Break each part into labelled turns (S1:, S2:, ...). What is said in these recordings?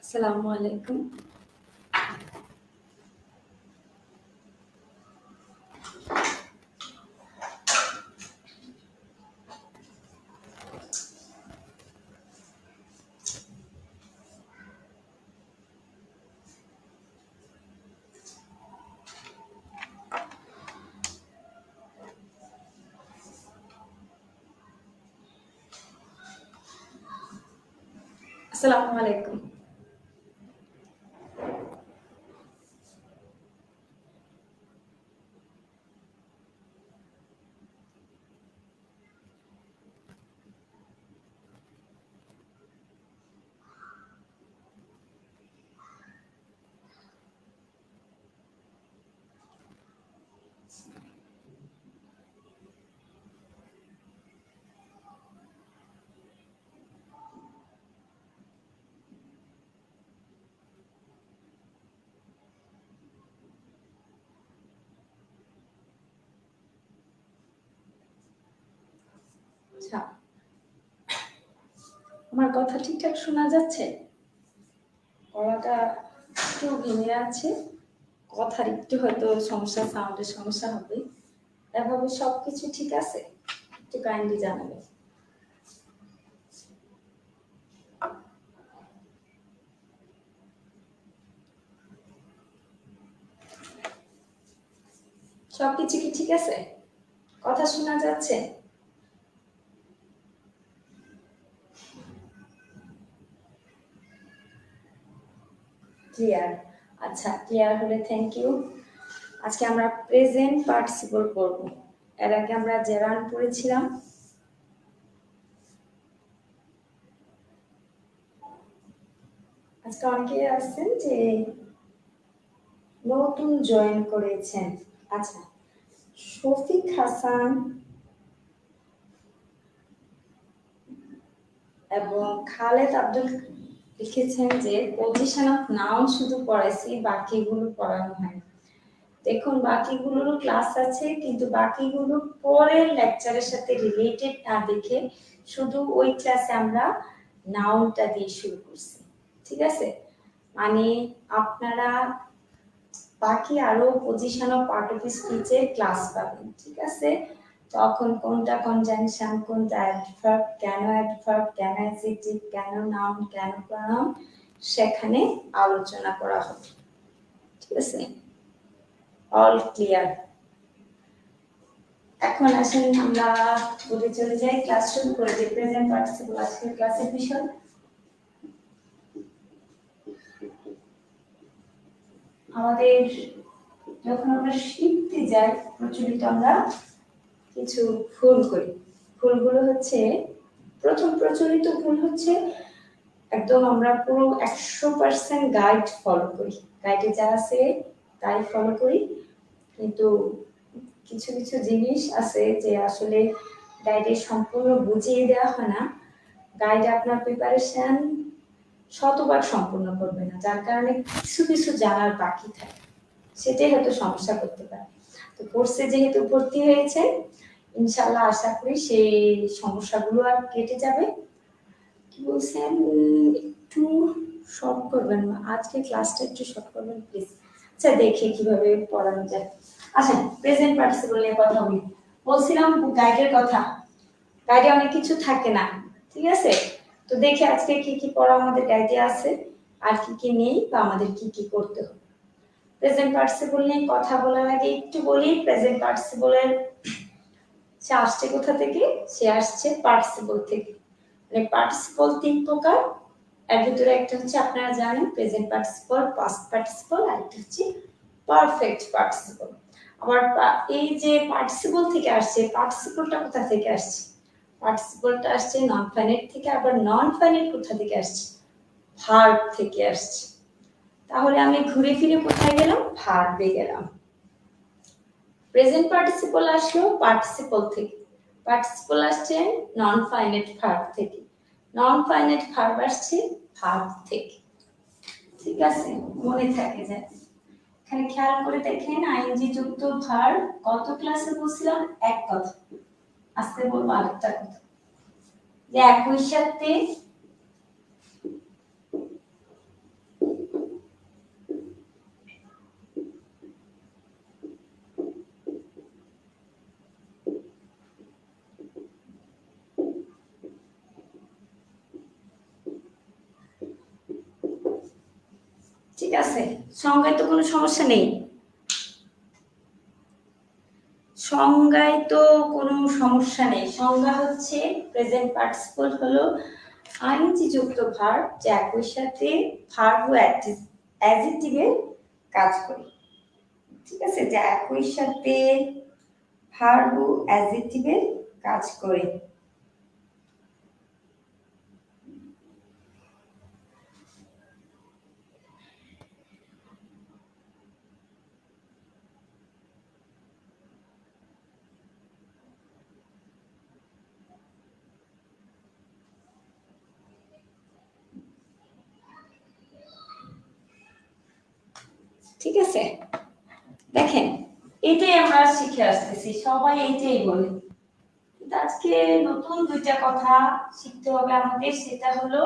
S1: আসসালামু আলাইকুম। আসসালামু আলাইকুম। আচ্ছা, আমার কথা ঠিকঠাক শোনা যাচ্ছে? গলাটা একটু ভেঙে আছে, কথার একটু হয়তো সমস্যা, সাউন্ডের সমস্যা হবে। এভাবে সবকিছু ঠিক আছে? একটু কাইন্ডলি জানাবেন। সবকিছু কি ঠিক আছে? কথা শোনা যাচ্ছে? ক্লিয়ার। আচ্ছা, ক্লিয়ার হলে থ্যাংক ইউ। আজকে আমরা প্রেজেন্ট পার্টিসিপল করব। এর আগে আমরা জেরান পড়েছিলাম। আজকে অনেকে আসছেন যে নতুন জয়েন করেছেন। আচ্ছা, শফিক হাসান এবং খালেদ আব্দুল লিখেছেন যে পজিশন অফ নাউন শুধু পড়াইছি, বাকিগুলো পড়ানো হয়। দেখুন, বাকিগুলোরও ক্লাস আছে, কিন্তু বাকিগুলো পরের লেকচারের সাথে রিলেটেড না দেখে শুধু ওই ক্লাসে আমরা নাউনটা দিয়ে শুরু করছি। ঠিক আছে? মানে আপনারা বাকি আরো পজিশন অফ পার্ট অফ স্পিচে ক্লাস পাবেন। ঠিক আছে? তখন কোনটা কনজাংশন, কোনটা অ্যাডভার্ব, কেন অ্যাডভার্ব, কেন অ্যাডজেক্টিভ, কেন নাউন, কেন প্রনাউন, সেখানে আলোচনা করা হবে। ঠিক আছে? All clear. এখন আসেন আমরা বলে চলে যাই, ক্লাস শুরু করে দিই। প্রেজেন্ট পার্টিসিপল আজকের ক্লাসের বিষয়। আমাদের যখন আমরা শিখতে যাই, প্রচলিত আমরা কিছু ভুল করি। ভুলগুলো হচ্ছে, প্রথম প্রচলিত ভুল হচ্ছে একদম আমরা পুরো 100% গাইড ফলো করি। গাইডে যা আছে তাই ফলো করি, কিন্তু কিছু কিছু জিনিস আছে যে আসলে গাইডে সম্পূর্ণ বুঝিয়ে দেওয়া হয় না। গাইড আপনার প্রিপারেশন শতভাগ সম্পূর্ণ করবে না, যার কারণে কিছু কিছু জানার বাকি থাকে, সেটাই হয়তো সমস্যা করতে পারে। তো কোর্সে যেহেতু ভর্তি হয়েছে, ইনশাল্লাহ আশা করি সেই সমস্যাগুলো আর কেটে যাবে। কি বলছেন, একটু শর্ট করবেন, আজকে ক্লাসটা একটু শর্ট করবেন প্লিজ। আচ্ছা, দেখি কিভাবে পড়ানো যায়। আচ্ছা, প্রেজেন্ট পার্টিসিপল নিয়ে কথা বলি। বলছিলাম গাইডের কথা। গাইডে অনেক কিছু থাকে না। ঠিক আছে? তো দেখি আজকে কি কি পড়া আমাদের গাইডে আছে, আর কি কি নেই, বা আমাদের কি কি করতে হবে। প্রেজেন্ট পার্টিসিপল নিয়ে কথা বলার আগে একটু বলি, প্রেজেন্ট পার্টিসিপলের সে আসছে কোথা থেকে? সে আসছে পার্টিসিপল থেকে। মানে পার্টিসিপল তিন প্রকার। এর ভিতরে একটা হচ্ছে আপনারা জানেন প্রেজেন্ট পার্টিসিপল, পাস্ট পার্টিসিপল, আর একটা হচ্ছে পারফেক্ট পার্টিসিপল। আবার এই যে পার্টিসিপল থেকে আসছে, পার্টিসিপলটা কোথা থেকে আসছে? পার্টিসিপলটা আসছে নন ফাইনাইট থেকে। আবার নন ফাইনাইট কোথা থেকে আসছে? ভার্ব থেকে আসছে। তাহলে আমি ঘুরে ফিরে কোথায় গেলাম? ভার্বে গেলাম। প্রেজেন্ট পার্টিসিপল আসলো পার্টিসিপল থেকে, পার্টিসিপল আসছে নন ফাইনাইট ভার্ব থেকে, নন ফাইনাইট ভার্ব আসছে ভার্ব থেকে। ঠিক আছে? মনে থাকে যায়। এখানে খেয়াল করে দেখেন, আইএনজি যুক্ত ভার্ব কত ক্লাসে বলছিলাম? এক কথা। আস্তে বলবো আরেকটা কথা, যে একই সাথে ঠিক আছে, সংজ্ঞায় তো কোনো সমস্যা নেই, সংজ্ঞায় তো কোনো সমস্যা নেই। সংজ্ঞা হচ্ছে প্রেজেন্ট পার্টিসিপল হলো আইএনজি যুক্ত ভার্ব যা একই সাথে ভার্ব ও অ্যাডজেক্টিভের কাজ করে। ঠিক আছে, যা একই সাথে ভার্ব ও অ্যাডজেক্টিভের কাজ করে। ঠিক আছে, দেখেন এটাই আমরা শিখে আসতেছি, সবাই এইটাই বলে। কিন্তু আজকে নতুন দুইটা কথা শিখতে হবে আমাদের, সেটা হলো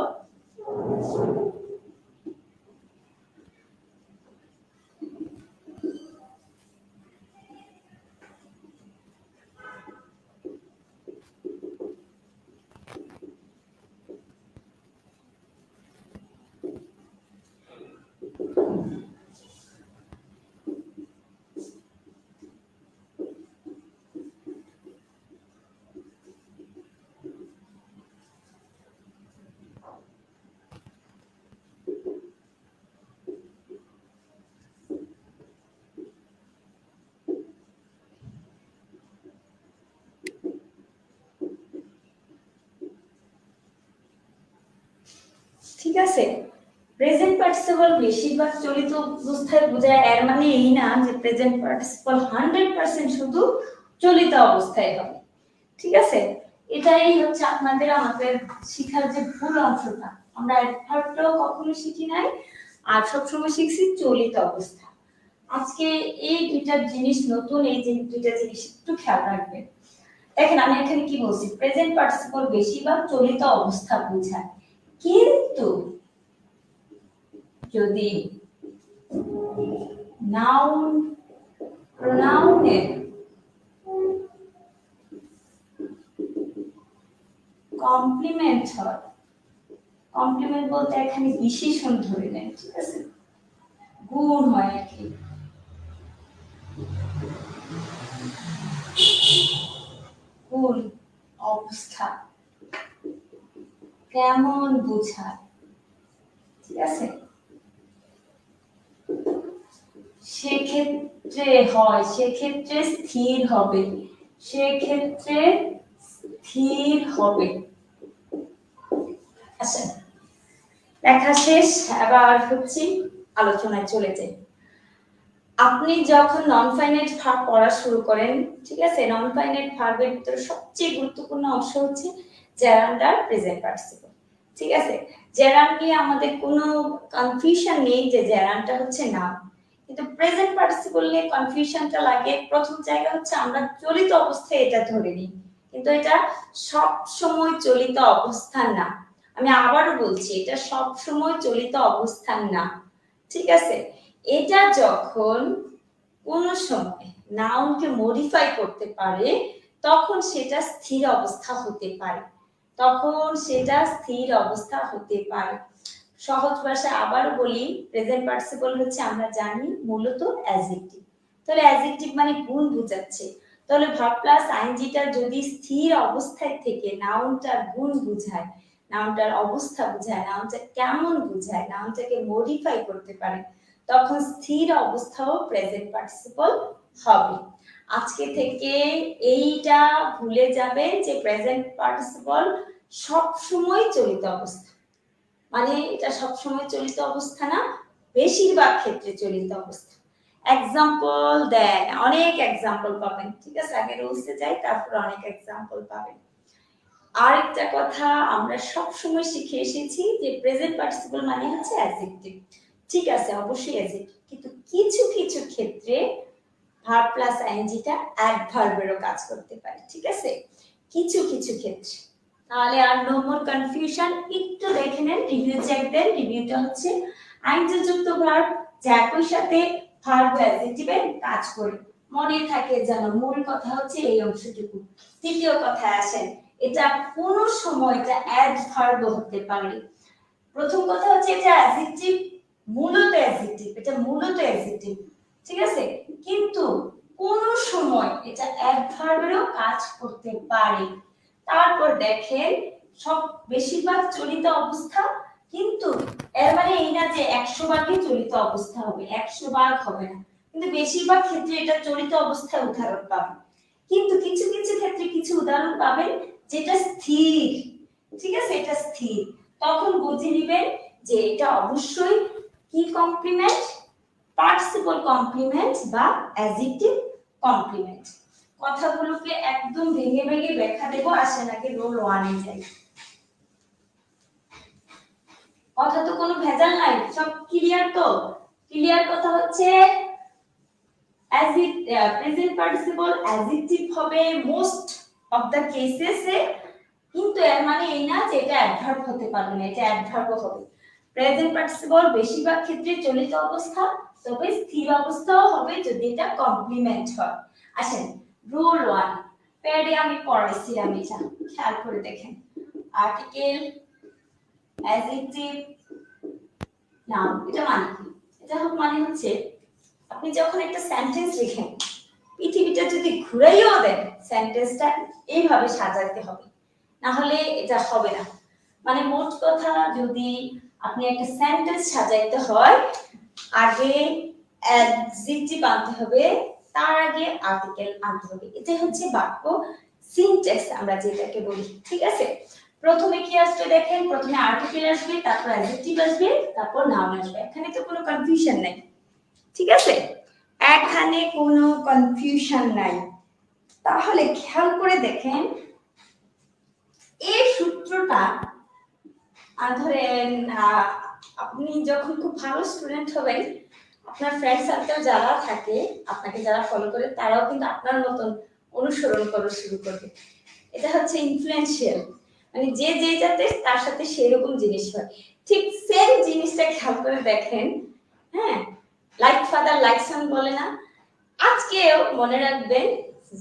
S1: ঠিক আছে, প্রেজেন্ট পার্টিসিপল বেশিরভাগ চলিত অবস্থায় বোঝায়, এর মানে এই না যে প্রেজেন্ট পার্টিসিপল 100% শুধু চলিত অবস্থায় হবে। ঠিক আছে, এটাই হচ্ছে আপনাদের আমাদের শিখার যে ভুল অংশটা, আমরা অ্যাডভার্বটাও কখনো শিখি নাই আর সবসময় শিখছি চলিত অবস্থা। আজকে এই দুইটা জিনিস নতুন, এই যে দুইটা জিনিস একটু খেয়াল রাখবেন। দেখেন আমি এখানে কি বলছি, প্রেজেন্ট পার্টিসিপল বেশিরভাগ চলিত অবস্থা বোঝায়, কিন্তু যদি নাউন প্রোনাউনের কমপ্লিমেন্ট হয়, কমপ্লিমেন্ট বলতে এখানে বিশেষণ ধরে নেন, ঠিক আছে, গুণ হয় আর কি, গুণ অবস্থা কেমন বোঝায়, ঠিক আছে, সেক্ষেত্রে হয়, সেক্ষেত্রে স্থির হবে, সেক্ষেত্রে স্থির হবে। আচ্ছা, লেখা শেষ, এবার হচ্ছে আলোচনায় চলে যাই। আপনি যখন নন ফাইনাইট ভার্ব পড়া শুরু করেন, ঠিক আছে, নন ফাইনাইট ভার্বের ভিতরে সবচেয়ে গুরুত্বপূর্ণ অংশ হচ্ছে জেরান্ড আর প্রেজেন্ট পার্টিসিপল। ঠিক আছে, জেরান্ড নিয়ে আমাদের কোনো কনফিউশন নেই যে জেরান্ডটা হচ্ছে নাউন, কিন্তু প্রেজেন্ট পার্টিসিপল নিয়ে কনফিউশনটা লাগে। প্রথম জায়গা হচ্ছে আমরা চলিত অবস্থায় এটা ধরে নিই, কিন্তু এটা সব সময় চলিত অবস্থা না। আমি আবারও বলছি, এটা সব সময় চলিত অবস্থা না। ঠিক আছে, এটা যখন কোন সময় নাউনকে মডিফাই করতে পারে তখন সেটা স্থির অবস্থা হতে পারে, তখন সেটা স্থির অবস্থা হতে পারে। সহজ ভাষায় আবারও বলি, প্রেজেন্ট পার্টিসিপল হচ্ছে আমরা জানি মূলত অ্যাডজেক্টিভ। তাহলে অ্যাডজেক্টিভ মানে গুণ বোঝাচ্ছে, তাহলে ভার্ব প্লাস আইএনজিটা যদি স্থির অবস্থায় থেকে নাউনটার গুণ বোঝায়, নাউনটার অবস্থা বোঝায়, নাউনটা কেমন বোঝায়, নাউনটাকে মডিফাই করতে পারে, তখন স্থির অবস্থাও প্রেজেন্ট পার্টিসিপল হবে। আজকে থেকে এইটা ভুলে যাবে যে প্রেজেন্ট পার্টিসিপল সব সময় চলিত অবস্থা, মানে এটা সব সময় চলিত অবস্থা না, বেশিরভাগ ক্ষেত্রে চলিত অবস্থা। এক্সাম্পল দেন, অনেক এক্সাম্পল পাবেন। ঠিক আছে, আগে রুলসে যাই, তারপর অনেক এক্সাম্পল পাবেন। আরেকটা কথা আমরা সব সময় শিখে এসেছি যে প্রেজেন্ট পার্টিসিপল মানে হচ্ছে অ্যাডজেক্টিভ। ঠিক আছে, অবশ্যই অ্যাডজেক্টিভ, কিন্তু কিছু কিছু ক্ষেত্রে ভার্ব প্লাস আইএনজিটা অ্যাডভার্বেরও কাজ করতে পারে। ঠিক আছে, কিছু কিছু ক্ষেত্রে। তাহলে আর নো মোর কনফিউশন, একটু দেখে নেন, রিভিউ চেক দেন। রিভিউটা হচ্ছে আইএনজি যুক্ত ভার্ব যা একই সাথে ভার্ব ও অ্যাডজেক্টিভের কাজ করে। মনে থাকে যেন, মূল কথা হচ্ছে এই অংশটুকু। তৃতীয় কথায় আসেন, এটা কোন সময় এটা অ্যাডভার্ব হতে পারে। প্রথম কথা হচ্ছে এটা অ্যাডজেক্টিভ মূলত অ্যাডজেক্টিভ, এটা মূলত অ্যাডজেক্টিভ, ঠিক আছে, কিন্তু কোন সময় এটা অ্যাডভার্বেরও কাজ করতে পারে। তারপর দেখেন সব বেশিরভাগ চলিত অবস্থা, কিন্তু এর মানে এই না যে 100 ভাগই চলিত অবস্থা হবে, 100 ভাগ হবে না, কিন্তু বেশিরভাগ ক্ষেত্রে এটা চলিত অবস্থায় উদাহরণ পাবেন, কিন্তু কিছু কিছু ক্ষেত্রে কিছু উদাহরণ পাবেন যেটা স্থির, ঠিক আছে, এটা স্থির, তখন বুঝে নেবেন যে এটা অবশ্যই কি কমপ্লিমেন্ট, পার্টিসিপল কমপ্লিমেন্ট বা অ্যাডজেক্টিভ কমপ্লিমেন্ট। কথাগুলোকে একদম ভেঙে ভেঙে ব্যাখ্যা দেব, আসেন আগে রোল 1 এ যাই। কথা তো কোনো ভেজাল নাই, সব ক্লিয়ার তো? ক্লিয়ার কথা হচ্ছে প্রেজেন্ট পার্টিসিপল অ্যাডজেক্টিভ হবে মোস্ট অফ দা কেসেস এ, কিন্তু এর মানে এই না যে এটা অ্যাডভার্ব হতে পারবে না, এটা অ্যাডভার্ব হবে। প্রেজেন্ট পার্টিসিপল বেশিরভাগ ক্ষেত্রে চলিত অবস্থা, তবে স্থির অবস্থাও হবে যদি এটা কমপ্লিমেন্ট হয়। আসেন রুল 1 প্যাডে আমি পড়াইছিলাম, এটা খেয়াল করে দেখেন, আর্টিকেল, অ্যাডজেক্টিভ, নাউন, এটা মানে কি? এটা মানে হচ্ছে আপনি যখন একটা সেন্টেন্স লিখেন, পৃথিবীটা যদি ঘুরাইও দেন, সেন্টেন্সটা এইভাবে সাজাতে হবে, না হলে এটা হবে না। মানে মোট কথা, যদি আপনি একটা সেন্টেন্স সাজাইতে হয়, আগে অ্যাডজেক্টিভ আনতে হবে, তার আগে আর্টিকেল আনতে হবে, এটা হচ্ছে বাক্য সিনট্যাক্স আমরা যেটাকে বলি, ঠিক আছে। প্রথমে কি আসবে দেখেন, প্রথমে আর্টিকেল আসবে, তারপর অ্যাডজেক্টিভ আসবে, তারপর নাউন আসবে, এখানে তো কোনো কনফিউশন নাই, ঠিক আছে, এখানে কোনো কনফিউশন নাই। তাহলে খেয়াল করে দেখেন এই সূত্রটা, ধরেন আপনি যখন খুব ভালো স্টুডেন্ট হবেন, আপনার ফ্রেন্ড সার্কেল যারা থাকে, আপনাকে যারা ফলো করে, তারাও কিন্তু আপনার মতন অনুসরণ করা শুরু করবে। এটা হচ্ছে ইনফ্লুয়েন্সিয়াল, মানে যে যে যাতে তার সাথে সেরকম জিনিস হয়। ঠিক সেম জিনিসটা খেয়াল করে দেখেন, হ্যাঁ, লাইক ফাদার লাইক সন বলে না, আজকেও মনে রাখবেন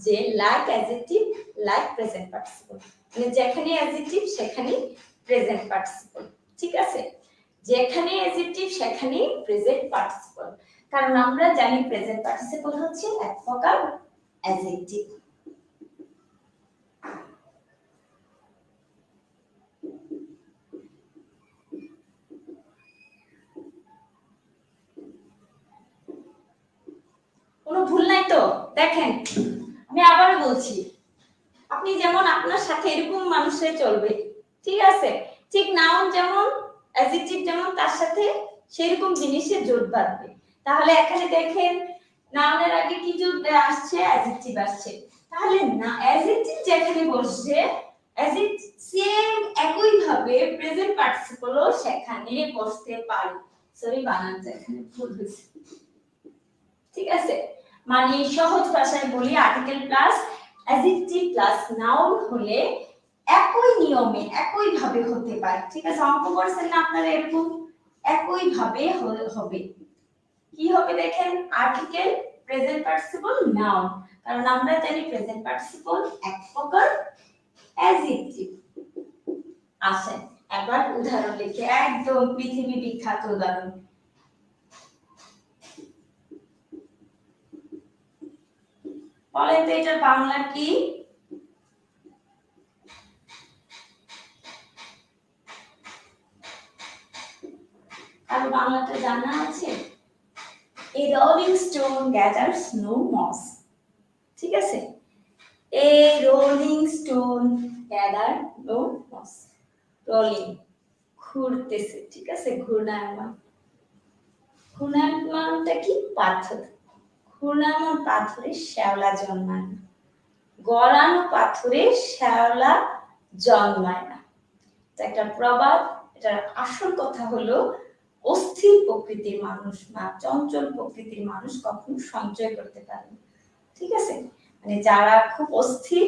S1: যে like adjective, like present participle, মানে যেখানে অ্যাডজেক্টিভ সেখানে প্রেজেন্ট পার্টিসিপল, ঠিক আছে, যেখানে অ্যাডজেক্টিভ সেখানে প্রেজেন্ট পার্টিসিপল, কারণ আমরা জানি প্রেজেন্ট পার্টিসিপল হচ্ছে এক প্রকার অ্যাডজেক্টিভ। কোনো ভুল নাই তো? দেখেন আমি আবার বলছি, আপনি যেমন আপনার সাথে এরকম মানুষের চলবে, ঠিক আছে, ঠিক নাউন যেমন অ্যাডজেক্টিভ যেমন তার সাথে সেরকম জিনিসের জোট বাঁধবে। তাহলে এখানে দেখেন নাউনের আগে কি জোট আসছে, অ্যাডজেক্টিভ আসছে, তাহলে না অ্যাডজেক্টিভ যেখানে বসছে, অ্যাডজেক্টিভ সেম একই ভাবে প্রেজেন্ট পার্টিসিপলও সেখানে বসতে পারে। সরি বানানটা এখানে ভুল হয়েছে, ঠিক আছে, মানে সহজ ভাষায় বলি, article plus adjective plus noun হলে একই নিয়মে একই ভাবে হতে পারে, ঠিক আছে, অঙ্ক করছেন না আপনারা এরকম, একই ভাবে হবে। কি হবে দেখেন, আর্টিকেল, প্রেজেন্ট পার্টিসিপল, নাউন, কারণ আমরা জানি প্রেজেন্ট পার্টিসিপল এক প্রকার অ্যাডজেক্টিভ। আসেন এবার উদাহরণ লিখে, একদম পৃথিবী বিখ্যাত উদাহরণ। বলেন তো এটার বাংলা কি? আর বাংলাটা জানা আছে? A rolling stone gathers no moss, ঠিক আছে, A rolling stone gather no moss, rolling ঘুরতেছে, ঠিক আছে, ঘূর্ণায়মান, ঘূর্ণায়মানটা কি? পাথর, ঘূর্ণায়মান পাথরে শ্যাওলা জন্মায় না, গড়ানো পাথরে শ্যাওলা জন্মায় না, একটা প্রবাদ। এটার আসল কথা হলো অস্থির প্রকৃতির মানুষ বা চঞ্চল প্রকৃতির মানুষ কখনো সঞ্চয় করতে পারে না, ঠিক আছে, মানে যারা খুব অস্থির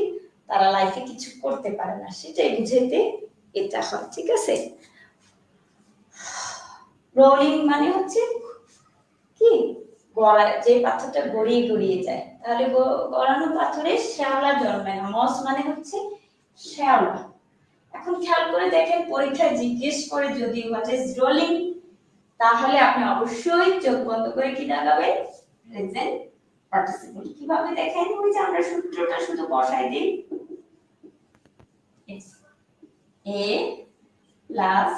S1: তারা লাইফে কিছু করতে পারে না, সেটাই বুঝাইতে এটা হয়, ঠিক আছে। রোলিং মানে হচ্ছে কি, গড়ায়, যে পাথরটা গড়িয়ে গড়িয়ে যায়, তাহলে গড়ানো পাথরে শ্যাওলা জন্মায় না, মস মানে হচ্ছে শ্যাওলা। এখন খেয়াল করে দেখেন পরীক্ষায় জিজ্ঞেস করে যদি হোয়াট ইজ রোলিং, তাহলে আপনি অবশ্যই চোখ বন্ধ করে কি লাগাবেন, প্রেজেন্ট পার্টিসিপল। কিভাবে দেখেন, ওই যে আমরা সূত্রটা শুধু বসাই দিই, এ প্লাস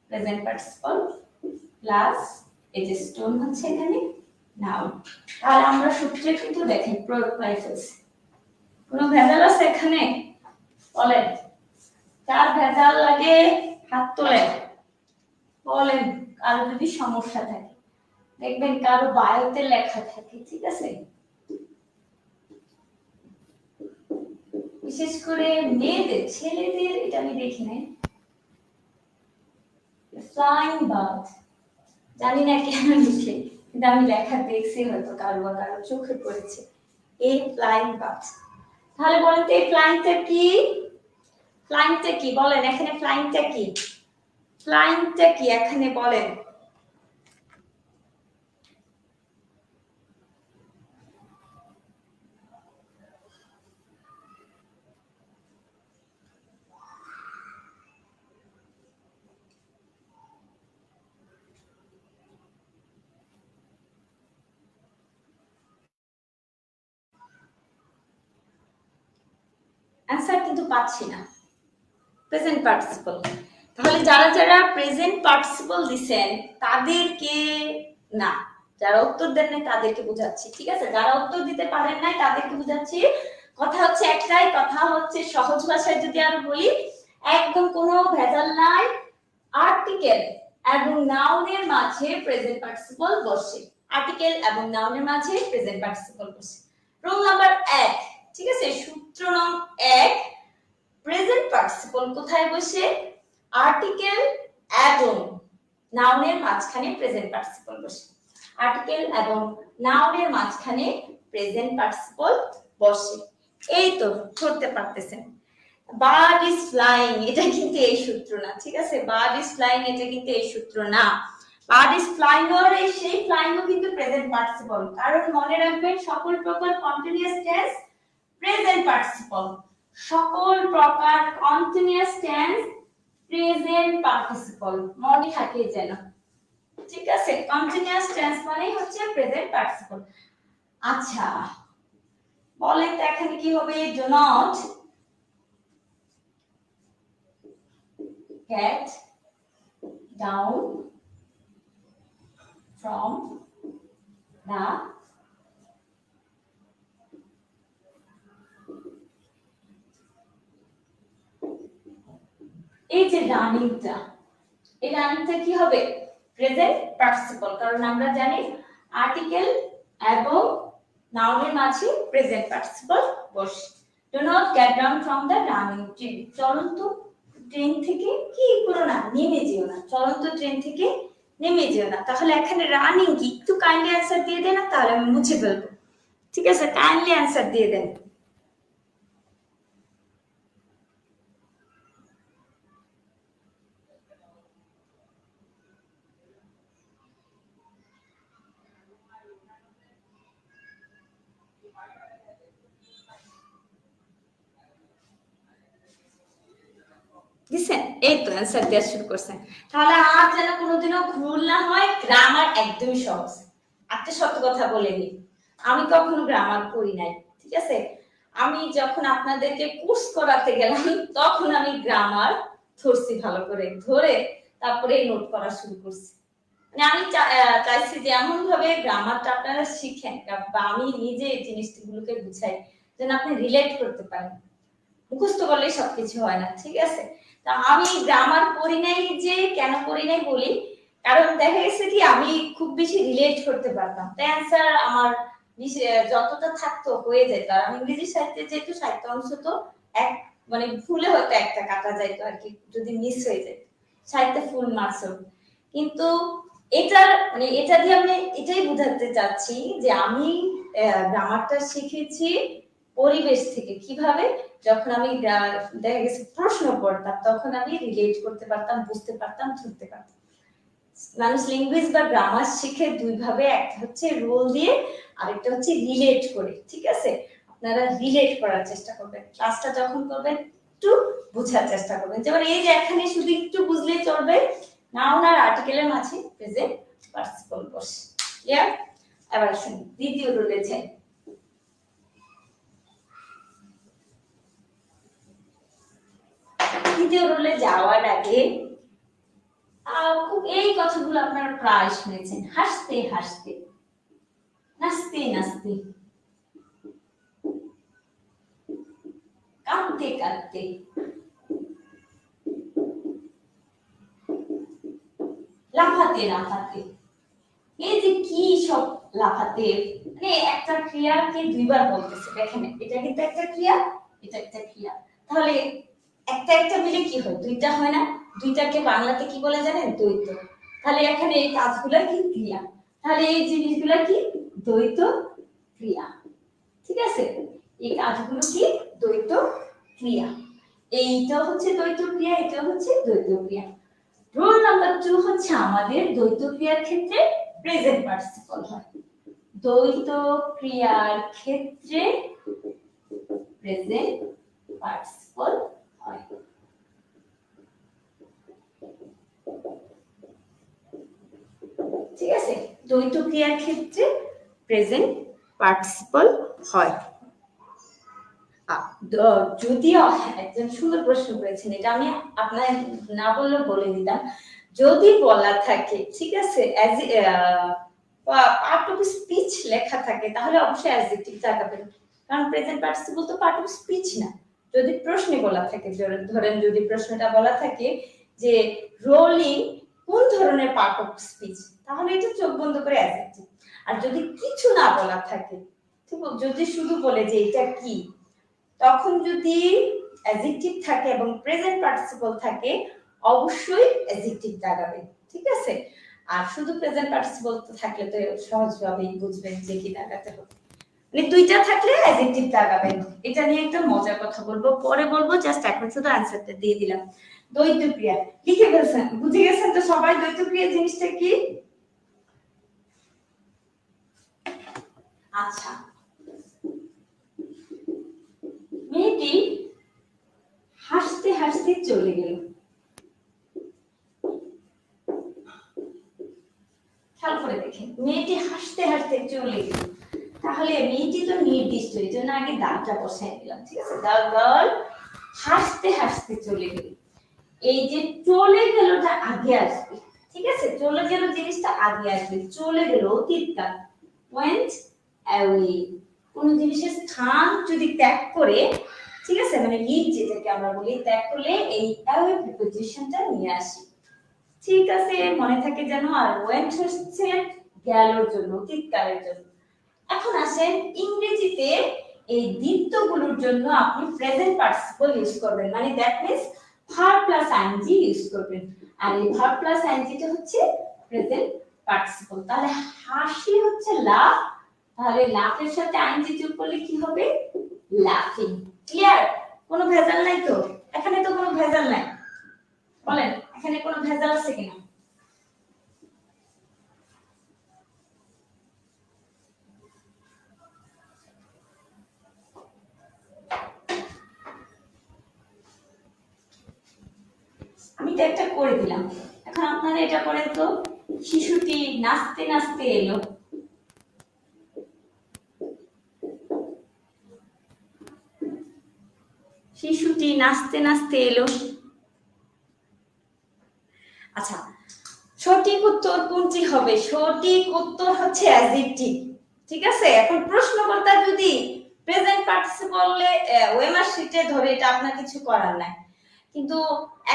S1: প্রেজেন্ট পার্টিসিপল প্লাস এই যে স্টোন হচ্ছে এখানে নাউন। তাহলে আমরা সূত্রে কিন্তু দেখেন প্রয়োগ করে ফেলছি। কোনো ভেজাল আছে এখানে বলেন? কার ভেজাল লাগে হাত তোলেন, বলেন কারো যদি সমস্যা থাকে। দেখবেন কারো বায়োতে লেখা থাকে, ঠিক আছে, বিশেষ করে মেয়েদের, ছেলেদের এটা আমি দেখি নাই। ফ্লাইং বার্ড জানি না কেন লিখে, কিন্তু আমি লেখা দেখছি, হয়তো কারো বা কারো চোখে পড়েছে এই ফ্লাইং বার্ড। তাহলে বলেন তো এই ফ্লাইংটা কি? ফ্লাইংটা কি বলেন এখানে? ফ্লাইংটা কি? ফ্লাইংটা কি এখানে বলেন? অ্যানসার কিন্তু পাচ্ছি না। Present participle. তাহলে যারা যারা প্রেজেন্ট পার্টিসিপল দিবেন তাদেরকে না, যারা উত্তর দেন নাই তাদেরকে বোঝাচ্ছি, ঠিক আছে? যারা উত্তর দিতে পারেন নাই তাদেরকে বোঝাচ্ছি। কথা হচ্ছে একটাই, কথা হচ্ছে সহজ ভাষায় যদি আমি বলি, একদম কোনো ভেজাল নাই, আর্টিকেল এবং নাউনের মাঝে প্রেজেন্ট পার্টিসিপল বসে। আর্টিকেল এবং নাউনের মাঝে প্রেজেন্ট পার্টিসিপল বসে। রুল নাম্বার 1, ঠিক আছে, সূত্র নং 1, প্রেজেন্ট পার্টিসিপল কোথায় বসে? আর্টিকেল এবং নাউনের মাঝখানে প্রেজেন্ট পার্টিসিপল বসে। আর্টিকেল এবং নাউনের মাঝখানে প্রেজেন্ট পার্টিসিপল বসে। এই তো ধরতে পারতেছেন। বার্ড ইজ ফ্লাইং এটা কিন্তু এই সূত্র না, ঠিক আছে? বার্ড ইজ ফ্লাইং এটা কিন্তু এই সূত্র না। বার্ড ইজ ফ্লাইং এর সেই ফ্লাইং ও কিন্তু প্রেজেন্ট পার্টিসিপল, কারণ মনে রাখবেন সকল প্রকার কন্টিনিউয়াস টেন্স প্রেজেন্ট পার্টিসিপল, সকল প্রকার কন্টিনিউয়াস টেন্স প্রেজেন্ট পার্টিসিপল, মনে থাকে যেন, ঠিক আছে? কন্টিনিউয়াস টেন্স মানে হচ্ছে প্রেজেন্ট পার্টিসিপল। আচ্ছা বলেন তো এখানে কি হবে? Do not get down from the এই যে রানিংটা, এই রানিংটা কি হবে? প্রেজেন্ট পার্টিসিপল, কারণ আমরা জানি আর্টিকেল এবং নাউনের মাঝে প্রেজেন্ট পার্টিসিপল বসে। Do not get down from the running train, চলন্ত ট্রেন থেকে কি করো না, নেমে যেও না, চলন্ত ট্রেন থেকে নেমে যেও না। তাহলে এখানে রানিং কি, একটু কাইন্ডলি অ্যানসার দিয়ে দেন, না তাহলে আমি মুছে ফেলবো, ঠিক আছে? কাইন্ডলি অ্যানসার দিয়ে দেন। দিছেন? এই তো অ্যানসার দেওয়া শুরু করছেন। তাহলে আর যেন কোনোদিনও ভুল না হয়, গ্রামার একদমই সহজ। একটা সত্য কথা বলে নি, আমি কখনো গ্রামার করি নাই, ঠিক আছে? আমি যখন আপনাদেরকে কোর্স করাতে গেলাম তখন আমি গ্রামার ধরছি, ভালো করে ধরে তারপরে নোট করা শুরু করছি। মানে আমি চাইছি যে এমন ভাবে গ্রামারটা আপনারা শিখেন বা আমি নিজে এই জিনিসগুলোকে বুঝাই যেন আপনি রিলেট করতে পারেন। মুখস্থ করলে সবকিছু হয় না, ঠিক আছে? তা আমি গ্রামার পড়ি নাই, যে কেন পড়ি নাই বলি, কারণ দেখা গেছে কি আমি খুব বেশি রিলেট করতে পারতাম, তাই অ্যান্সার আমার যতটা থাকতো হয়ে যেত। আর আমি ইংরেজি সাহিত্যে যেহেতু সাহিত্য অংশ তো এক মানে ভুলে হয়তো একটা কাটা যাইতো আর কি, যদি মিস হয়ে যায় সাহিত্যে ফুল মার্কস। কিন্তু এটার মানে এটা দিয়ে আমি এটাই বোঝাতে চাচ্ছি যে আমি গ্রামারটা শিখেছি পরিবেশ থেকে। কিভাবে? যখন আমি দেখা গেছে প্রশ্ন পড়তাম তখন আমি রিলেট করতে পারতাম, বুঝতে পারতাম, ধরতে পারতাম। মানুষ ল্যাঙ্গুয়েজ বা গ্রামার শিখে দুই ভাবে, একটা হচ্ছে রোল দিয়ে আর একটা হচ্ছে রিলেট করে, ঠিক আছে? আপনারা রিলেট করার চেষ্টা করবেন, ক্লাসটা যখন করবেন একটু বোঝার চেষ্টা করবেন। যেমন এই যে এখানে শুধু একটু বুঝলেই চলবে, নাউন আর আর্টিকেলের মাঝে প্রেজেন্ট পার্টিসিপল বসে। ক্লিয়ার? এবার শুনি দ্বিতীয় রুলে যাই। দ্বিতীয় রুলে যাওয়ার আগে খুব এই কথাগুলো আপনারা প্রায় শুনেছেন, হাসতে হাসতে, নাচতে নাচতে, কাঁদতে কাঁদতে, লাফাতে লাফাতে। এই যে কি সব লাফাতে, মানে একটা ক্রিয়াকে দুইবার বলতেছে, দেখেন এটা কিন্তু একটা ক্রিয়া, এটা একটা ক্রিয়া, তাহলে একটা একটা মিলে কি হয়, দুইটা হয় না? দুইটাকে বাংলাতে কি বলে জানেন? দ্বৈত। তাহলে এখানে এই কাজগুলা কি ক্রিয়া, তাহলে এই জিনিসগুলা কি দ্বৈত ক্রিয়া। ঠিক আছে, এই কাজগুলো কি দ্বৈত ক্রিয়া, এইটা হচ্ছে দ্বৈত ক্রিয়া, এটা হচ্ছে দ্বৈত ক্রিয়া। রুল নাম্বার 2 হচ্ছে আমাদের দ্বৈত ক্রিয়ার ক্ষেত্রে প্রেজেন্ট পার্টিসিপল হয়। দ্বৈত ক্রিয়ার ক্ষেত্রে প্রেজেন্ট পার্টিসিপল হয়। ঠিক আছে, দ্বৈত ক্রিয়ার ক্ষেত্রে প্রেজেন্ট পার্টিসিপল হয়। যদিও একজন সুন্দর প্রশ্ন করেছেন, এটা আমি আপনার না বললে বলে দিতাম, যদি বলা থাকে, ঠিক আছে, পার্ট অফ স্পিচ লেখা থাকে, তাহলে অবশ্যই অ্যাডজেক্টিভ লাগাবেন, কারণ প্রেজেন্ট পার্টিসিপল তো পার্ট অফ স্পিচ না। যদি প্রশ্নে বলা থাকে, ধরেন যদি প্রশ্নটা বলা থাকে যে রোলিং কোন ধরনের পার্ট অফ স্পিচ, তাহলে এটা চোখ বন্ধ করে অ্যাডজেক্টিভ। আর যদি কিছু না বলা থাকে, ঠিক আছে, যদি শুধু বলে যে এটা কি, তখন যদি অ্যাডজেক্টিভ থাকে এবং প্রেজেন্ট পার্টিসিপল থাকে, অবশ্যই অ্যাডজেক্টিভ লাগাবেন। ঠিক আছে, আর শুধু প্রেজেন্ট পার্টিসিপল থাকলে তো সহজভাবেই বুঝবেন যে কি লাগাতে হবে, মানে দুইটা থাকলে অ্যাডজেক্টিভ লাগাবেন। এটা নিয়ে একটা মজার কথা বলবো, পরে বলবো, জাস্ট এখন শুধু আনসারটা দিয়ে দিলাম। দ্বৈত ক্রিয়া লিখে ফেলছেন, বুঝে গেছেন তো সবাই দ্বৈত ক্রিয়া জিনিসটা কি? আচ্ছা, মেয়েটি হাসতে হাসতে চলে গেল। খেয়াল করে দেখেন, মেয়েটি হাসতে হাসতে চলে গেল, তাহলে মেয়েটি তো নির্দিষ্ট, এই জন্য আগে দাগটা বসাই দিলাম। ঠিক আছে, দা গার্ল হাসতে হাসতে চলে গেল। এই যে চলে গেলটা আগে আসবে, ঠিক আছে, চলে গেল জিনিসটা আগে আসবে, চলে গেল অতীতকাল, went away। কোন জিনিসের স্থান যদি ত্যাগ করে, ঠিক আছে, মানে লিভ যেটাকে আমরা বলি, ত্যাগ করলে এই away প্রিপোজিশনটা নিয়ে আসি। ঠিক আছে, মনে থাকে যেন। আর went হচ্ছে গেলর জন্য, অতীতকালের জন্য। এখন আসেন ইংরেজিতে এই দ্বিত্বগুলোর জন্য আপনি প্রেজেন্ট পার্টিসিপল ইউজ করবেন, মানে that means verb plus ING use করবেন। আর এই ভার্ব প্লাস আইএনজিটা হচ্ছে প্রেজেন্ট পার্টিসিপল। তাহলে হাসি হচ্ছে লাফ, তাহলে লাফের সাথে আইএনজি যোগ করলে কি হবে? লাফিং। ক্লিয়ার? কোনো ভেজাল নাই তো? এখানে তো কোনো ভেজাল নাই, বলেন এখানে কোনো ভেজাল আছে কিনা? আমি তো একটা করে দিলাম, এখন আপনারা এটা করেন তো। শিশুটি নাচতে নাচতে এলো। শিশুটি নাচতে নাচতে এলো। আচ্ছা, সঠিক উত্তর কোনটি হবে? সঠিক উত্তর হচ্ছে অ্যাডজেক্টিভ। ঠিক আছে, এখন প্রশ্নকর্তা যদি প্রেজেন্ট পার্টিসিপলে ওয়েমার শিটে ধরে, এটা আপনার কিছু করার নাই, কিন্তু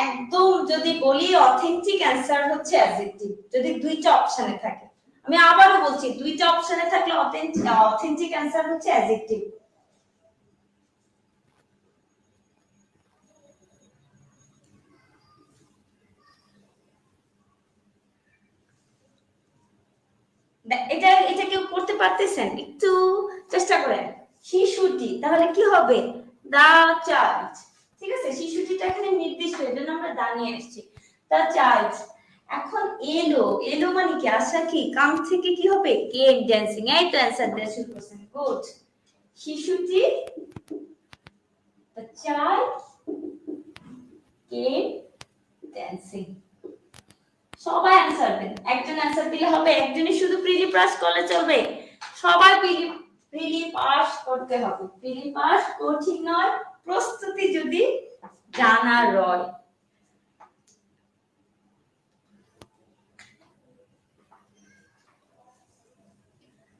S1: একদম যদি বলি অথেন্টিক অ্যানসার হচ্ছে অ্যাডজেক্টিভ, যদি দুইটা অপশনে থাকে। আমি আবারও বলছি, দুইটা অপশনে থাকলে অথেন্টিক অ্যানসার হচ্ছে অ্যাডজেক্টিভ। এটা এটা কেউ করতে পারতেছেন? একটু চেষ্টা করেন। শিশুটি, তাহলে কি হবে? দা চাইল্ড। ঠিক আছে, শিশুটিটা এখানে নির্দিষ্ট, এর জন্য আমরা দা নিয়ে এসেছি, দা চাইল্ড। এখন এলো, এলো মানে কি? আসা কি? কাম থেকে কি হবে? কেম ড্যান্সিং। এই তো অ্যানসার দেওয়া শুরু করছেন, গুড। শিশুটি, the child came dancing। সবাই অ্যান্সার দেন, একজন অ্যান্সার দিলে হবে, একজনই শুধু প্রিলি পাস করলে চলবে, সবাই প্রিলি পাস করতে হবে। প্রিলি পাস কঠিন নয়, প্রস্তুতি যদি জানা রয়।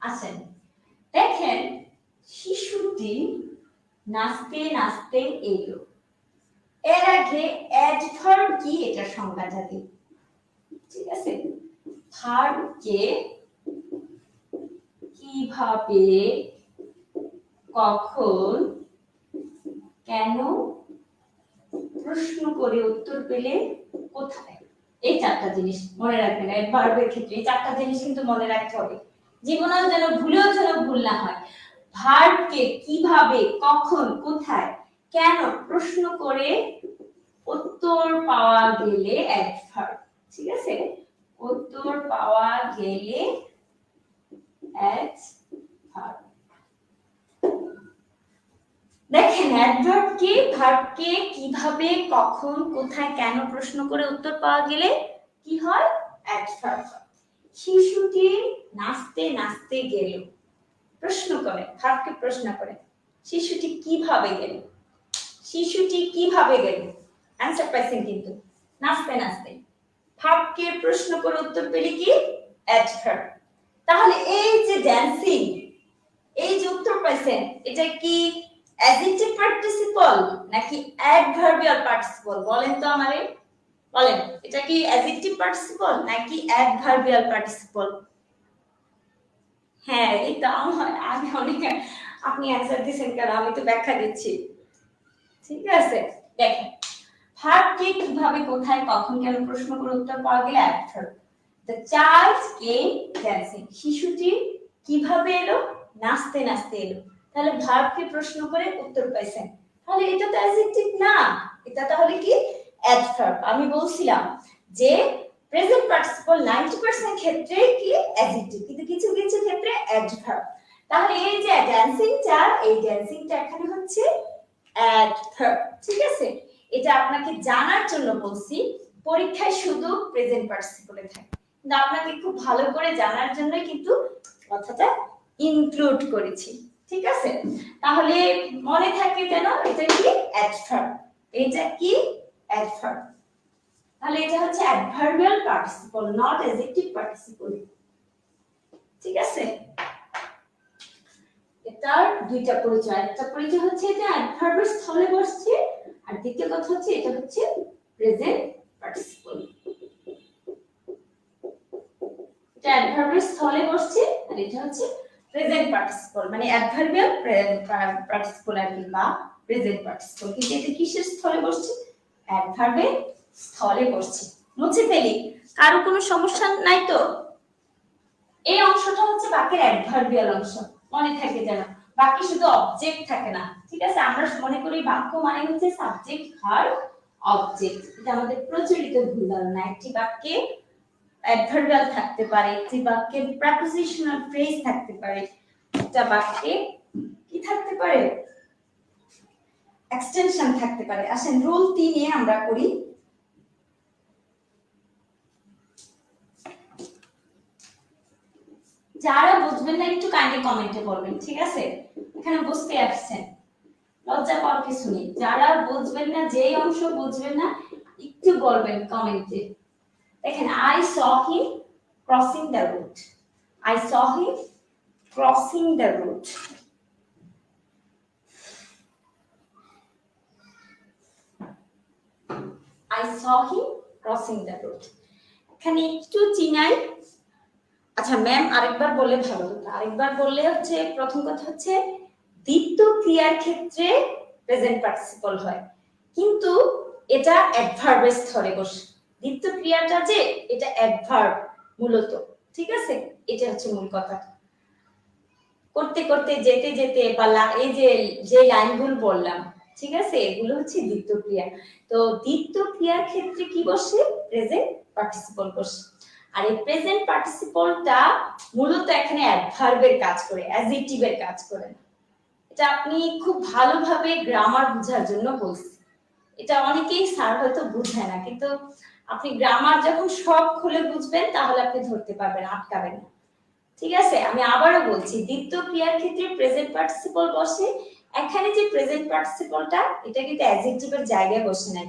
S1: আসেন দেখেন, শিশুটি নাচতে নাচতে এলো। এর আগে অ্যাডভার্ব কি এটা সংজ্ঞাটা দিই, ঠিক আছে? ভার্বকে কিভাবে, কখন, কেন, প্রশ্ন করে উত্তর পেলে, কোথায়, এই চারটা জিনিস মনে রাখবেন। অ্যাডভার্বের ক্ষেত্রে এই চারটা জিনিস কিন্তু মনে রাখতে হবে, জীবনেও যেন ভুল না হয়। ভার্বকে কিভাবে, কখন, কোথায়, কেন, প্রশ্ন করে উত্তর পাওয়া গেলে অ্যাডভার্ব, ঠিক আছে? উত্তর পাওয়া গেলে অ্যাডভার্ব। দেখেন অ্যাডভার্বকে, ভার্বকে কিভাবে, কখন, কোথায়, কেন, প্রশ্ন করে উত্তর পাওয়া গেলে কি হয়? অ্যাডভার্ব। শিশুটি নাচতে নাচতে গেল, প্রশ্ন করে, ভার্বকে প্রশ্ন করে শিশুটি কিভাবে গেল, শিশুটি কিভাবে গেল, অ্যানসার পাইছেন কিন্তু নাচতে নাচতে। ভার্বকে প্রশ্ন করে উত্তর পেলে কি? অ্যাডভার্ব। তাহলে এই যে ড্যান্সিং, এই যে উত্তর পাইছেন, এটা কি অ্যাডজেক্টিভ পার্টিসিপল নাকি অ্যাডভার্বিয়াল পার্টিসিপল? বলেন তো আমারে, বলেন এটা কি অ্যাডজেক্টিভ পার্টিসিপল নাকি অ্যাডভার্বিয়াল পার্টিসিপল? হ্যাঁ, এটা আমি অনেক, আপনি অ্যানসার দিয়েছেন কেন, আমি তো ব্যাখ্যা দিচ্ছি, ঠিক আছে? দেখেন ভার্বকে কিভাবে, কোথায়, কখন, কেন, প্রশ্ন করে উত্তর পাওয়া গেলে adverb. The child came dancing, শিশুটি কিভাবে এলো? নাচতে নাচতে এলো। তাহলে ভার্বকে প্রশ্ন করে উত্তর পাইছেন, তাহলে এটা তো অ্যাডজেক্টিভ না, এটা তাহলে কি? অ্যাডভার্ব। আমি বলছিলাম যে প্রেজেন্ট পার্টিসিপল 90% ক্ষেত্রে কি অ্যাডজেক্টিভ, কিন্তু কিছু কিছু ক্ষেত্রে অ্যাডভার্ব। তাহলে এই যে ড্যান্সিংটা, এই ড্যান্সিংটা এখানে হচ্ছে অ্যাডভার্ব, ঠিক আছে? এটা আপনাকে জানার জন্য বলছি, পরীক্ষায় শুধু প্রেজেন্ট পার্টিসিপলে থাকে, কিন্তু আপনাকে খুব ভালো করে জানার জন্য কিন্তু কথাটা ইনক্লুড করেছি, ঠিক আছে? তাহলে মনে থাকে যেন এটা কি? অ্যাডভার্ব। এটা কি? অ্যাডভার্ব। তাহলে এটা হচ্ছে adverbial participle, not adjective participle, ঠিক আছে? এটার দুইটা পরিচয়, একটা পরিচয় হচ্ছে এটা অ্যাডভার্বের স্থলে বসছে, আর দ্বিতীয় কথা হচ্ছে এটা হচ্ছে প্রেজেন্ট পার্টিসিপল। এটা অ্যাডভার্বের স্থলে বসছে আর এটা হচ্ছে প্রেজেন্ট পার্টিসিপল, মানে অ্যাডভার্বিয়াল পার্টিসিপল আর কি, বা প্রেজেন্ট পার্টিসিপল। কিন্তু এটা কিসের স্থলে বসছে? অ্যাডভার্বের স্থলে বসছে। মুছে ফেলি, কারো কোনো সমস্যা নাই তো? এই অংশটা হচ্ছে বাকির অ্যাডভার্বিয়াল অংশ, মনে থাকে যেন, বাকি শুধু অবজেক্ট থাকে না, ঠিক আছে? আমরা মনে করি বাক্য মানে হচ্ছে সাবজেক্ট ভার্ব অবজেক্ট, এটা আমাদের প্রচলিত ভুল ধারণা। একটি বাক্যে অ্যাডভার্বিয়াল থাকতে পারে, একটি বাক্যে প্রিপোজিশনাল ফ্রেজ থাকতে পারে, একটা বাক্যে কি থাকতে পারে? এক্সটেনশন থাকতে পারে। আসেন রুল 3 এ আমরা করি। যারা বুঝবেন না একটু কাইন্ডলি কমেন্টে বলবেন, ঠিক আছে? এখানে বুঝতে আসছেন, লজ্জা পাওয়ার কিছু নেই। যারা বুঝবেন না, যেই অংশ বুঝবেন না একটু বলবেন কমেন্টে। দেখেন I saw him crossing the road, I saw him crossing the road, I saw him crossing the road। এখানে একটু চিনাই, আচ্ছা ম্যাম আরেকবার বললে ভালো হতো, আরেকবার বললে হচ্ছে, প্রথম কথা হচ্ছে দ্বিতীয় ক্রিয়ার ক্ষেত্রে প্রেজেন্ট পার্টিসিপল হয়, কিন্তু এটা অ্যাডভার্বের স্থলে বসে। দ্বিতীয় ক্রিয়াটা যে এটা অ্যাডভার্ব মূলত, ঠিক আছে? এটা হচ্ছে মূল কথা। করতে করতে, যেতে যেতে, বা এই যে যে লাইনগুলো বললাম, ঠিক আছে, এগুলো হচ্ছে দ্বিতীয় ক্রিয়া। তো দ্বিতীয় ক্রিয়ার ক্ষেত্রে কি বসে? প্রেজেন্ট পার্টিসিপল বসে। আর এই প্রেজেন্ট পার্টিসিপলটা মূলত এখানে অ্যাডভার্বের কাজ করে, অ্যাডজেক্টিভের কাজ করে না। এটা আপনি খুব ভালোভাবে গ্রামার বোঝার জন্য বলছি। এটা অনেকেই স্যার হয়তো বুঝায় না, কিন্তু আপনি গ্রামার যখন সব খুলে বুঝবেন তাহলে আপনি ধরতে পারবেন, আটকাবেন না। ঠিক আছে, আমি আবারও বলছি, দ্বিতীয় ক্রিয়ার ক্ষেত্রে প্রেজেন্ট পার্টিসিপল বসে। এখানে যে প্রেজেন্ট পার্টিসিপলটা, এটা কিন্তু অ্যাডজেক্টিভের জায়গায় বসে নাই।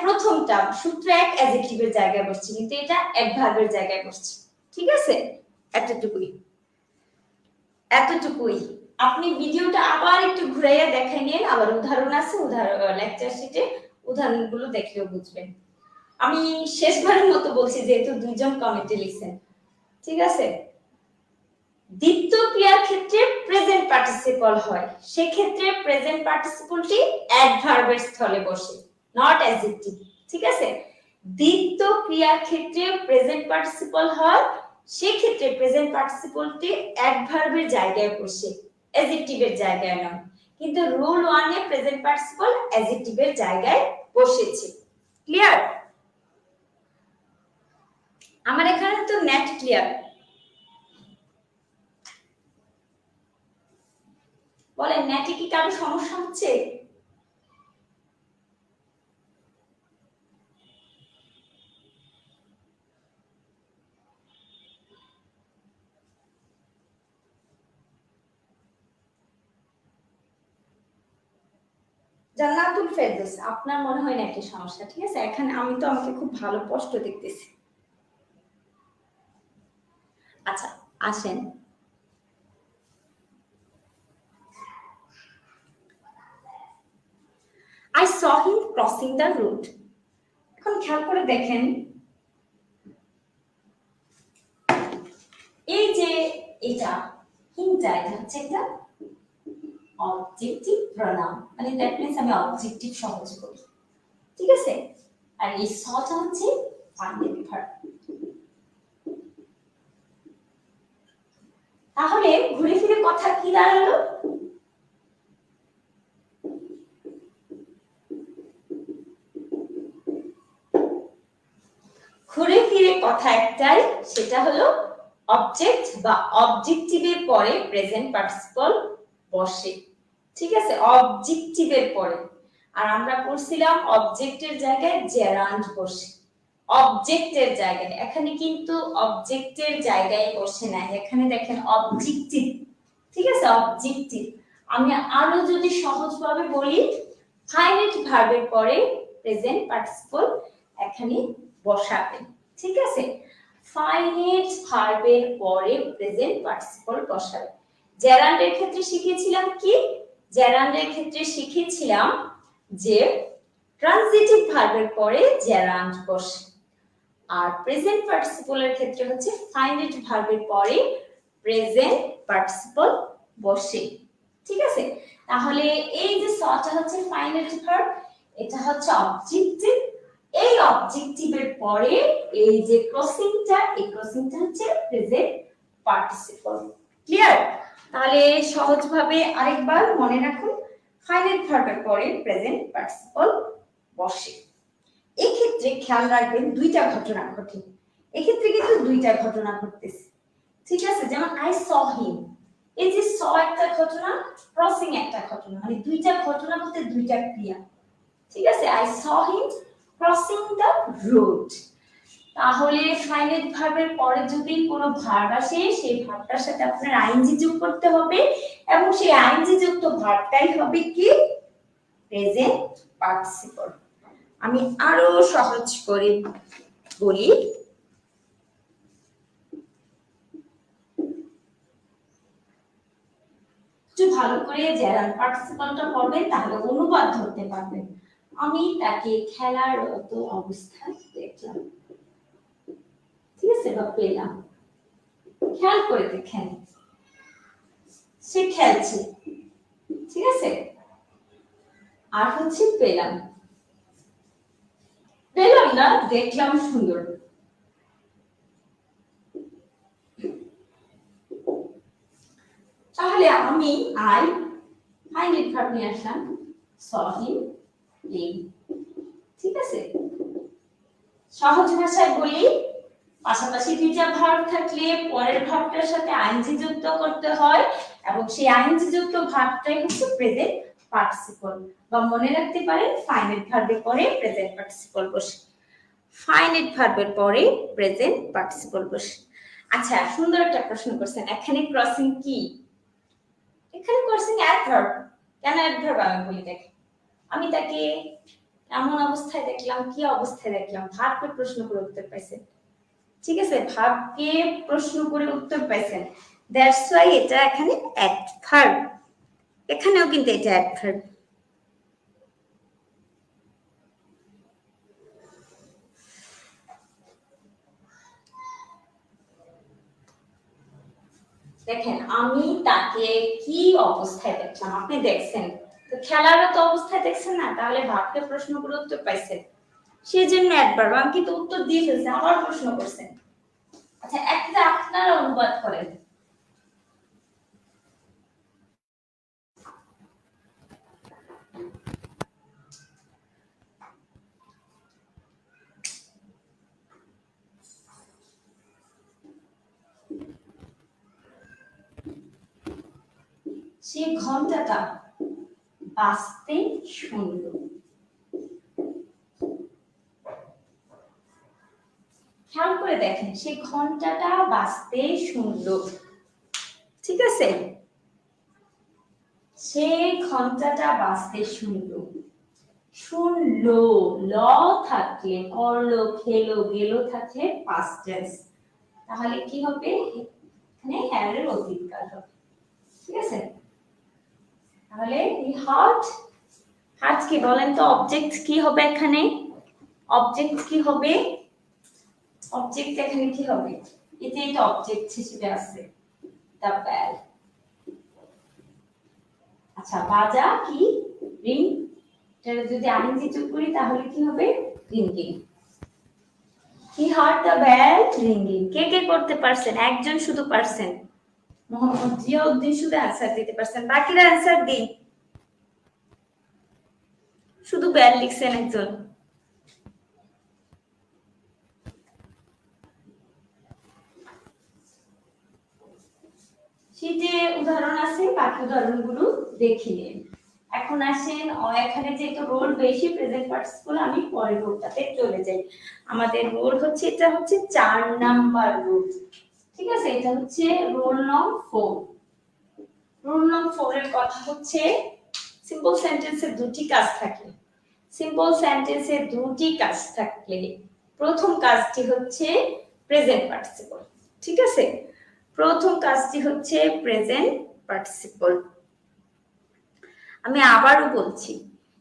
S1: প্রথমটা সূত্র এক অ্যাডজেক্টিভের জায়গায় বসছে, কিন্তু এটা অ্যাডভার্বের জায়গায় বসছে। ঠিক আছে, এতটুকুই। আপনি ভিডিওটা আবার একটু ঘুরাইয়া দেখাই নিন, আবার উদাহরণ আছে, লেকচার শিটে উদাহরণগুলো দেখলেও বুঝবেন। আমি শেষবারের মতো বলছি, যেহেতু দুইজন কমেন্টে লিখছেন। ঠিক আছে, দ্বিতীয় ক্রিয়ার ক্ষেত্রে প্রেজেন্ট পার্টিসিপল হয়, সেক্ষেত্রে প্রেজেন্ট পার্টিসিপলটি অ্যাডভার্বের স্থলে বসে, নট অ্যাডজেক্টিভ। ঠিক আছে, দ্বিতীয় ক্রিয়ার ক্ষেত্রে প্রেজেন্ট পার্টিসিপল হয়, সেক্ষেত্রে প্রেজেন্ট পার্টিসিপলটি অ্যাডভার্বের জায়গায় বসে, অ্যাডজেক্টিভের জায়গায় নয়। কিন্তু রুল 1 এ প্রেজেন্ট পার্টিসিপল অ্যাডজেক্টিভের জায়গায় বসেছে। ক্লিয়ার? আমার এখানে তো নেট ক্লিয়ার। বলেন, নেটে কি কারো সমস্যা হচ্ছে? জান্নাতুল ফেরদৌস, আপনার মনে হয় নেটে সমস্যা। ঠিক আছে, এখানে আমি তো আমাকে খুব ভালো স্পষ্ট দেখতেছি। আচ্ছা, আসেন। I saw him crossing the road. এখন খেয়াল করে দেখেন, এই যে এটা হিমটা, এটা হচ্ছে একটা অবজেক্টিভ প্রনাউন, মানে দ্যাট মিন্স আমি অবজেক্টিভ সহজ করি। ঠিক আছে, আর এই সটা হচ্ছে ফাইনাল ভার্ব। তাহলে ঘুরে ফিরে কথা কি দাঁড়ালো? ঘুরে ফিরে কথা একটাই, সেটা হলো অবজেক্ট বা অবজেক্টিভের পরে প্রেজেন্ট পার্টিসিপল বসে। ঠিক আছে, অবজেক্টিভের পরে। আর আমরা পড়ছিলাম অবজেক্টের জায়গায় জেরান্ড বসে, অবজেক্টের জায়গায়। এখানে কিন্তু অবজেক্টের জায়গায় বসে না, এখানে দেখেন অবজেক্টিভ। ঠিক আছে, অবজেক্টিভ। আমি আরো যদি সহজভাবে বলি, ফাইনাইট ভার্বের পরে প্রেজেন্ট পার্টিসিপল এখানে বসাবেন। ঠিক আছে, ফাইনাইট ভার্বের পরে প্রেজেন্ট পার্টিসিপল বসাবেন। জেরান্ডের ক্ষেত্রে শিখেছিলাম কি? জেরান্ডের ক্ষেত্রে শিখেছিলাম যে ট্রানজিটিভ ভার্বের পরে জেরান্ড বসে, আর প্রেজেন্ট পার্টিসিপলের ক্ষেত্রে হচ্ছে ফাইনাইট ভার্বের পরে প্রেজেন্ট পার্টিসিপল বসে। ঠিক আছে, তাহলে এই যে সটা হচ্ছে ফাইনাইট ভার্ব, এটা হচ্ছে অবজেক্টিভ। এই অবজেক্টিভের পরে এই যে ক্রসিংটা, এই ক্রসিংটা হচ্ছে প্রেজেন্ট পার্টিসিপল। ক্লিয়ার? তাহলে সহজভাবে আরেকবার মনে রাখুন, ফাইনাইট ভার্বের পরে প্রেজেন্ট পার্টিসিপল বসে। এই ক্ষেত্রে খেয়াল রাখবেন দুইটা ঘটনা ঘটে, এই ক্ষেত্রে কিন্তু দুইটা ঘটনা ঘটতেছে। ঠিক আছে, যেমন আই স হিম, এই যে স একটা ঘটনা, ক্রসিং একটা ঘটনা, মানে দুইটা ঘটনা বলতে দুইটা ক্রিয়া। ঠিক আছে, I saw him crossing the road. তাহলে ফাইনাইট ভার্বের পরে যদি কোনো ভার্ব আসে, সেই ভার্বটার সাথে আপনার আইএনজি যোগ করতে হবে, এবং সেই আইএনজি যুক্ত ভার্বটাই হবে কি? Present participle. আমি আরো সহজ করে বলি, একটু ভালো করে জেরান্ড পার্টিসিপলটা পড়বেন, তাহলে অনুবাদ ধরতে পারবেন। আমি তাকে খেলার মতো অবস্থায় দেখলাম। ঠিক আছে, বা পেলাম। খেয়াল করে দেখেন, সে খেলছে। ঠিক আছে, আর হচ্ছে পেলাম, পেলাম না, দেখলাম সুন্দর। তাহলে আমি আই ফাইনাইট ভার্ব নিয়ে আসলাম, saw him playing। ঠিক আছে, সহজ ভাষায় বলি, পাশাপাশি দুইটা ভার্ব থাকলে পরের ভার্বটার সাথে আইএনজি যুক্ত করতে হয়, এবং সেই আইএনজি যুক্ত ভার্বটাই হচ্ছে প্রেজেন্ট পার্টিসিপল। বা মনে রাখতে পারেন ফাইনাইট ভার্বের পরে প্রেজেন্ট পার্টিসিপল বসে। ফাইনাইট ভার্বের পরে প্রেজেন্ট পার্টিসিপল বসে। আচ্ছা, সুন্দর একটা প্রশ্ন করছেন, এখানে ক্রসিং কি? এখানে ক্রসিং অ্যাডভার্ব। কেন অ্যাডভার্ব আমি বলি, দেখেন আমি তাকে এমন অবস্থায় দেখলাম, কি অবস্থায় দেখলাম, ভাবকে প্রশ্ন করে উত্তর পাইছেন। ঠিক আছে, ভাবকে প্রশ্ন করে উত্তর পাইছেন, দ্যাটস ওয়াই এটা এখানে অ্যাডভার্ব। এখানেও কিন্তু এটা অ্যাডভার্ব। দেখেন আমি তাকে কি অবস্থায় দেখলাম, আপনি দেখছেন তো, খেলারও তো অবস্থায় দেখছেন না, তাহলে ভাবকে প্রশ্ন করে উত্তর পাইছেন, সেজন্য অ্যাডভার্ব। আমি কিন্তু উত্তর দিয়ে ফেলছি, আবার প্রশ্ন করছেন। আচ্ছা, একটা আপনারা অনুবাদ করেন। সে ঘন্টাটা বাজতে শুনলো। খেয়াল করে দেখেন, সে ঘন্টাটা বাজতে শুনলো। ঠিক আছে, সে ঘন্টাটা বাজতে শুনলো। শুনলো, ল থাকলে, করলো, খেলো, গেল থাকলে পাস্ট টেন্স, তাহলে কি হবে? এখানে হ্যার এর অতীতকাল হবে। ঠিক আছে, তাহলে হি হার্ট, হার্ট কি বলেন তো? অবজেক্ট কি হবে এখানে? অবজেক্ট কি হবে? অবজেক্ট এখানে কি হবে? এটা অবজেক্ট হিসেবে আছে, দা বেল। আচ্ছা, বাজা কি? রিং। এটা যদি আইএনজি যোগ করি তাহলে কি হবে? Ringing. He heard the bell ringing. কে কে করতে পারছেন? একজন শুধু পারছেন, মোহাম্মদ জিয়াউদ্দিন শুধু অ্যানসার দিতে পারছেন, বাকিরা অ্যানসার দিন। শুধু বেল লিখছেন একজন। শীতে উদাহরণ আছে, বাকি উদাহরণগুলো দেখে নিন। এখন আসেন, এখানে যেহেতু রোল বেশি, প্রেজেন্ট পার্টিসিপল, আমি পরের রোলটাতে চলে যাই। আমাদের রোল হচ্ছে, এটা হচ্ছে 4 নাম্বার রোল। ঠিক আছে, এটা হচ্ছে রোল নং 4। রোল নং 4 এর কথা হচ্ছে, সিম্পল সেন্টেন্সে দুটি কাজ থাকে। সিম্পল সেন্টেন্সে দুটি কাজ থাকলে প্রথম কাজটি হচ্ছে প্রেজেন্ট পার্টিসিপল। ঠিক আছে, প্রথম কাজটি হচ্ছে প্রেজেন্ট পার্টিসিপল। আমি আবারও বলছি,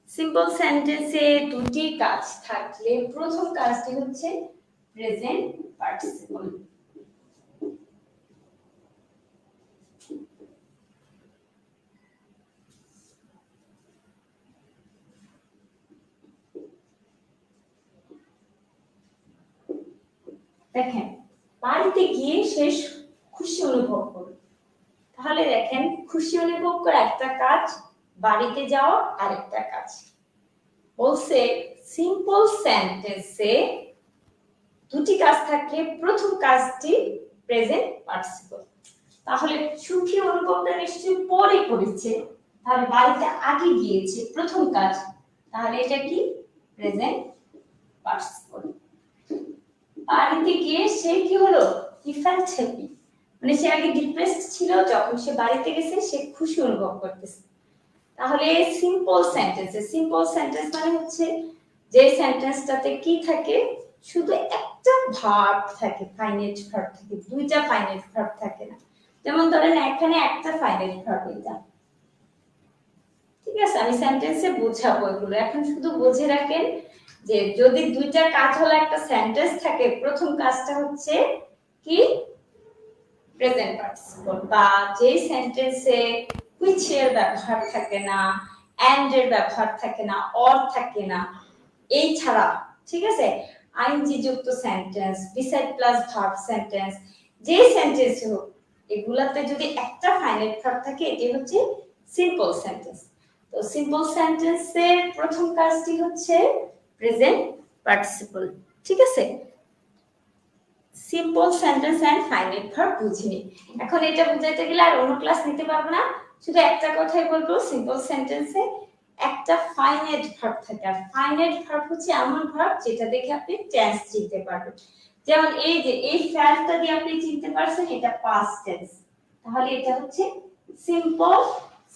S1: সিম্পল সেন্টেন্সে দুটি কাজ থাকলে প্রথম কাজটি হচ্ছে প্রেজেন্ট পার্টিসিপল। দেখেন, বাড়িতে গিয়ে শেষ খুশি অনুভব করুন। তাহলে দেখেন, খুশি অনুভব করা একটা কাজ, বাড়িতে যাওয়া আরেকটা কাজ। বলছে সিম্পল সেন্টেন্সে দুটি কাজ থাকলে প্রথম কাজটি প্রেজেন্ট পার্টিসিপল। তাহলে সুখী অনুভবটা নিশ্চয়ই পরে করেছে, তাহলে বাড়িতে আগে গিয়েছে প্রথম কাজ, তাহলে এটা কি? Present participle. বাড়িতে গিয়ে সে কি হলো? হি ফেল্ট হ্যাপি, মানে সে আগে ডিপ্রেসড ছিল, যখন সে বাড়িতে গেছে সে খুশি অনুভব করতেছে। তাহলে সিম্পল সেন্টেন্সে, সিম্পল সেন্টেন্স মানে হচ্ছে যে সেন্টেন্সটাতে কি থাকে? শুধু একটা ভার্ব থাকে, ফাইনাইট ভার্ব থাকে, দুইটা ফাইনাইট ভার্ব থাকে না। যেমন ধরেন এখানে একটা ফাইনাইট ভার্ব, এটা। ঠিক আছে, আমি সেন্টেন্সে বোঝাবো এগুলো, এখন শুধু বুঝে রাখেন যে যদি দুইটা কাজ হলো একটা সেন্টেন্স থাকে, প্রথম কাজটা হচ্ছে কি? Present participle. বা যে সেন্টেন্সে which এর ব্যবহার থাকে না, and এর ব্যবহার থাকে না, or থাকে না, এই ছাড়া, ঠিক আছে, আইএনজি যুক্ত sentence, beside plus verb sentence, যে সেন্টেন্স হোক, এগুলাতে যদি একটা ফাইনাইট ভার্ব থাকে, এটি হচ্ছে সিম্পল সেন্টেন্স। তো সিম্পল সেন্টেন্সের প্রথম কাজটি হচ্ছে প্রেজেন্ট পার্টিসিপল। ঠিক আছে, simple sentence and finite verb বুঝিনি। এখন এটা বুঝাইতে গেলে আর অন্য ক্লাস নিতে পারবো না, শুধু একটা কথাই বলবো, সিম্পল সেন্টেন্সে একটা ফাইনাইট ভার্ব থাকে। আর ফাইনাইট ভার্ব হচ্ছে এমন ভার্ব যেটা দেখে আপনি টেন্স চিনতে পারবেন। যেমন এই যে এই ফ্যালটা দিয়ে আপনি চিনতে পারছেন এটা পাস্ট টেন্স, তাহলে এটা হচ্ছে simple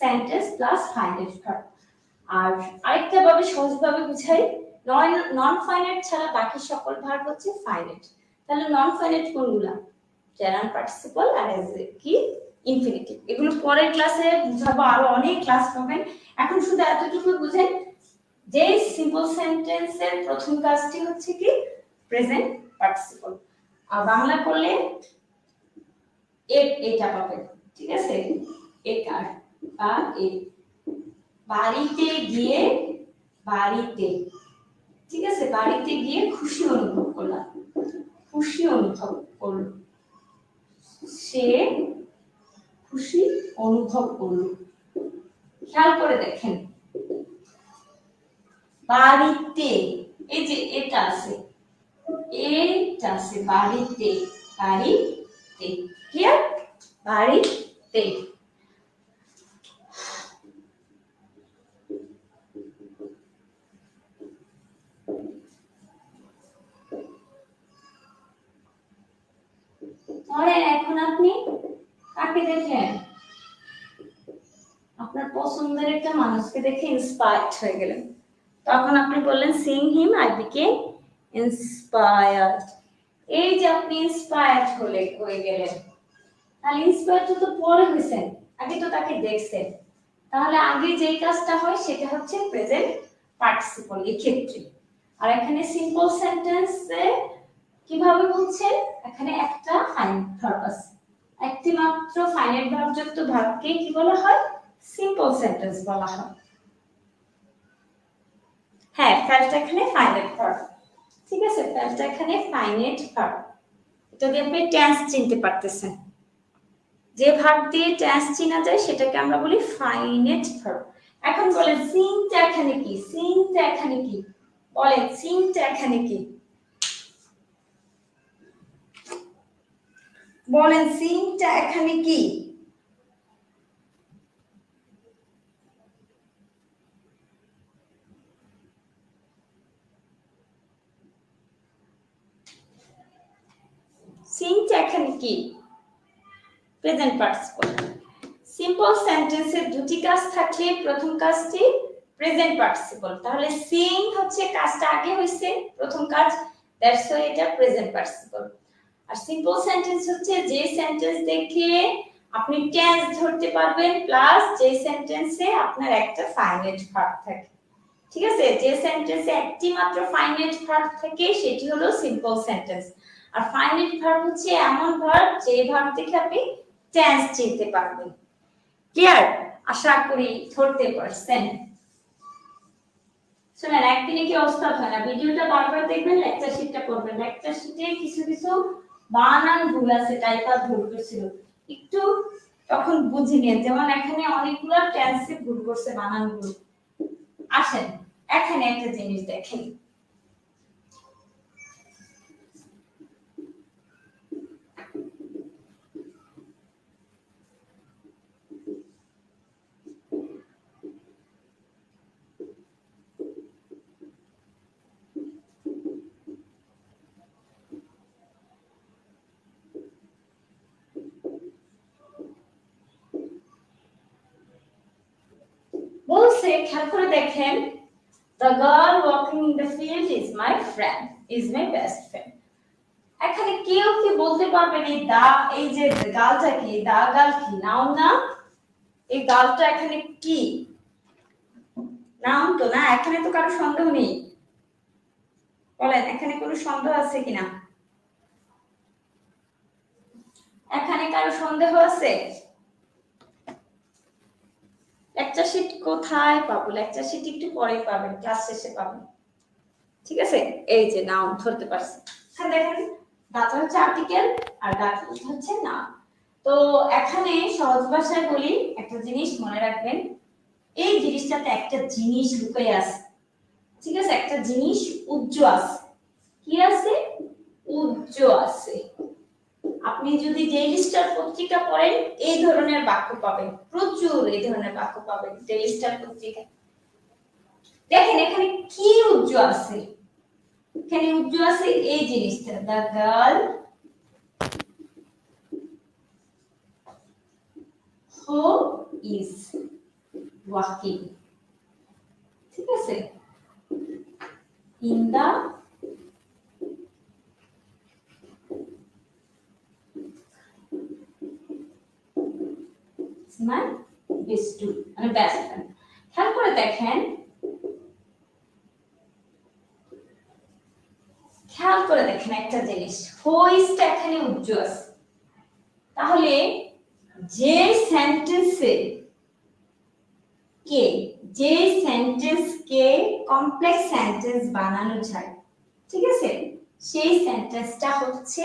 S1: sentence plus finite verb. আর আরেকটা ভাবে সহজভাবে বুঝাই, নন ফাইনাইট ছাড়া বাকি সকল ভার্ব হচ্ছে ফাইনাইট। তাহলে নন ফাইনাইট কোনগুলা? জেনারেল পার্টিসিপল আর কি ইনফিনিটিভ। এগুলো পরের ক্লাসে বুঝাবো, আরো অনেক ক্লাস পাবেন। এখন শুধু এতটুকু বুঝেন যে সিম্পল সেন্টেন্সের প্রথম কাজটি হচ্ছে কি প্রেজেন্ট পার্টিসিপল। আর বাংলা করলে এটা পাবেন, ঠিক আছে? এটা বা এ। বাড়িতে গিয়ে, বাড়িতে, ঠিক আছে, বাড়িতে গিয়ে খুশি অনুভব করলাম, খুশি অনুভব করল, সে খুশি অনুভব করল। খেয়াল করে দেখেন বাড়িতে, এই যে এটা আছে, এটা আছে বাড়িতে, বাড়িতে, ক্লিয়ার? বাড়িতে। ধরেন এখন আপনি কাকে দেখেন? আপনার পছন্দের একটা মানুষকে দেখে ইন্সপায়ার্ড হয়ে গেলেন, তখন আপনি বললেন Singh him I became inspired. এই যে আপনি ইন্সপায়ার্ড হয়ে গেলেন, তাহলে ইন্সপায়ার্ড তো পরে হয়েছেন, আগে তো তাকে দেখছেন। তাহলে আগে যেই কাজটা হয় সেটা হচ্ছে প্রেজেন্ট পার্টিসিপল এই ক্ষেত্রে। আর এখানে সিম্পল সেন্টেন্সে কিভাবে বলছেন? এখানে একটা ফাইনাইট ভার্ব আছে, একটি মাত্র ফাইনাইট ভার্ব যুক্ত ভার্বকে কি বলা হয়? সিম্পল সেন্টেন্স বলা হয়। হ্যাঁ, ফ্যালটা এখানে ফাইনাইট ভার্ব, ঠিক আছে? ফ্যালটা এখানে ফাইনাইট ভার্ব। এটা দিয়ে আপনি টেন্স চিনতে পারতেছেন। যে ভার্ব দিয়ে টেন্স চিনা যায় সেটাকে আমরা বলি ফাইনাইট ভার্ব। এখন বলেন সিংটা এখানে কি? সিংটা এখানে কি? বলেন সিংটা এখানে কি? বলেন সিংটা এখানে কি? সিংটা এখানে কি? Present participle. সিম্পল সেন্টেন্সের দুটি কাজ থাকলে প্রথম কাজটি প্রেজেন্ট পার্টিসিপল, তাহলে সিং হচ্ছে কাজটা আগে হইছে, প্রথম কাজ, দ্যাটস হোয়াই এটা প্রেজেন্ট পার্টিসিপল। আর সিম্পল সেন্টেন্স হচ্ছে যে সেন্টেন্স দেখে আপনি টেন্স ধরতে পারবেন প্লাস যে সেন্টেন্সে আপনার একটা ফাইনাইট ভার্ব থাকে, ঠিক আছে? যে সেন্টেন্সে একটি মাত্র ফাইনাইট ভার্ব থাকে সেটি হলো সিম্পল সেন্টেন্স। আর ফাইনাইট ভার্ব হচ্ছে এমন ভার্ব যে ভার্ব দেখে আপনি টেন্স চিনতে পারবেন। ক্লিয়ার? আশা করি ধরতে পারছেন। শুনেন, একদিনে কি অবস্থা হয় না, ভিডিওটা বারবার দেখবেন, লেকচার শিটটা করবেন। লেকচার শিটে কিছু কিছু বানান ভুল আছে, টাইপার ভুল করছিল, একটু তখন বুঝে নিন। যেমন এখানে অনেকগুলো টেন্সে ভুল করছে, বানান ভুল। আসেন এখানে একটা জিনিস দেখেন, বলছে খেয়াল করে দেখেন, the girl walking in the field is my friend, is my best friend। এখানে কেউ কি বলতে পারবেন এই দা, এই যে গালটা কি? দা গাল কি নাউন না? এই গালটা এখানে কি নাউন তো না? এখানে তো কারো সন্দেহ নেই, বলেন এখানে কোনো সন্দেহ আছে কিনা? এখানে কারো সন্দেহ আছে? লেকচার শিট কোথায় পাবো? লেকচার শিট একটু পরে পাবেন, ক্লাস শেষে পাবেন, ঠিক আছে? এই যে নাউন ধরতে পারছি, হ্যাঁ দেখেন দাতা হচ্ছে আর্টিকেল আর দাতা হচ্ছে নাউন। তো এখানে সহজ ভাষায় বলি, একটা জিনিস মনে রাখবেন, এই জিনিসটাতে একটা জিনিস লুকিয়ে আছে, ঠিক আছে? একটা জিনিস উজ্জ্বল আছে। কি আছে? উজ্জ্বল আছে। আপনি যদি ডেইলি স্টার পত্রিকা পড়েন এই ধরনের বাক্য পাবেন, প্রচুর এই ধরনের বাক্য পাবেন ডেইলি স্টার পত্রিকা। দেখেন এখানে কি উজ্জ আছে, এখানে উজ্জ আছে এই জিনিসটা, the girl who is walking, ঠিক আছে, in the my best to, মানে বেস্ট ফ্রেন্ড। খেয়াল করে দেখেন, খেয়াল করে দেখেন একটা জিনিস, হুইজটা এখানে উজ্জ আছে, তাহলে যে সেন্টেন্সে কে, যে সেন্টেন্স কে কমপ্লেক্স সেন্টেন্স বানানো যায়, ঠিক আছে, সেই সেন্টেন্সটা হচ্ছে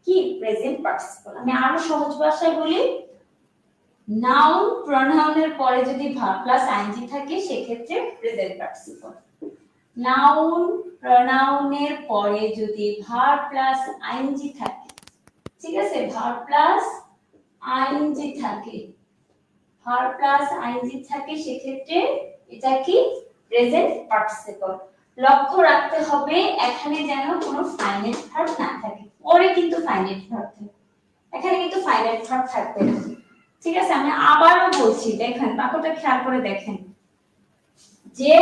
S1: কি প্রেজেন্ট পার্টিসিপল। আমি আরো সহজ ভাষায় বলি, নাউন প্রোনাউনের পরে যদি ভার্ব প্লাস আইএনজি থাকে সেক্ষেত্রে প্রেজেন্ট পার্টিসিপল। নাউন প্রোনাউনের পরে যদি ভার্ব প্লাস আইএনজি থাকে, ঠিক আছে, ভার্ব প্লাস আইএনজি থাকে, ভার্ব প্লাস আইএনজি থাকে, সেক্ষেত্রে এটা কি প্রেজেন্ট পার্টিসিপল। লক্ষ্য রাখতে হবে এখানে যেন কোনো ফাইনাইট ভার্ব না থাকে, পরে কিন্তু ফাইনাইট ভার্ব থাকে, এখানে কিন্তু ফাইনাইট ভার্ব থাকবে না, ঠিক আছে। আমি আবারও বলছি, দেখেন বাক্যটা খেয়াল করে দেখেন, যে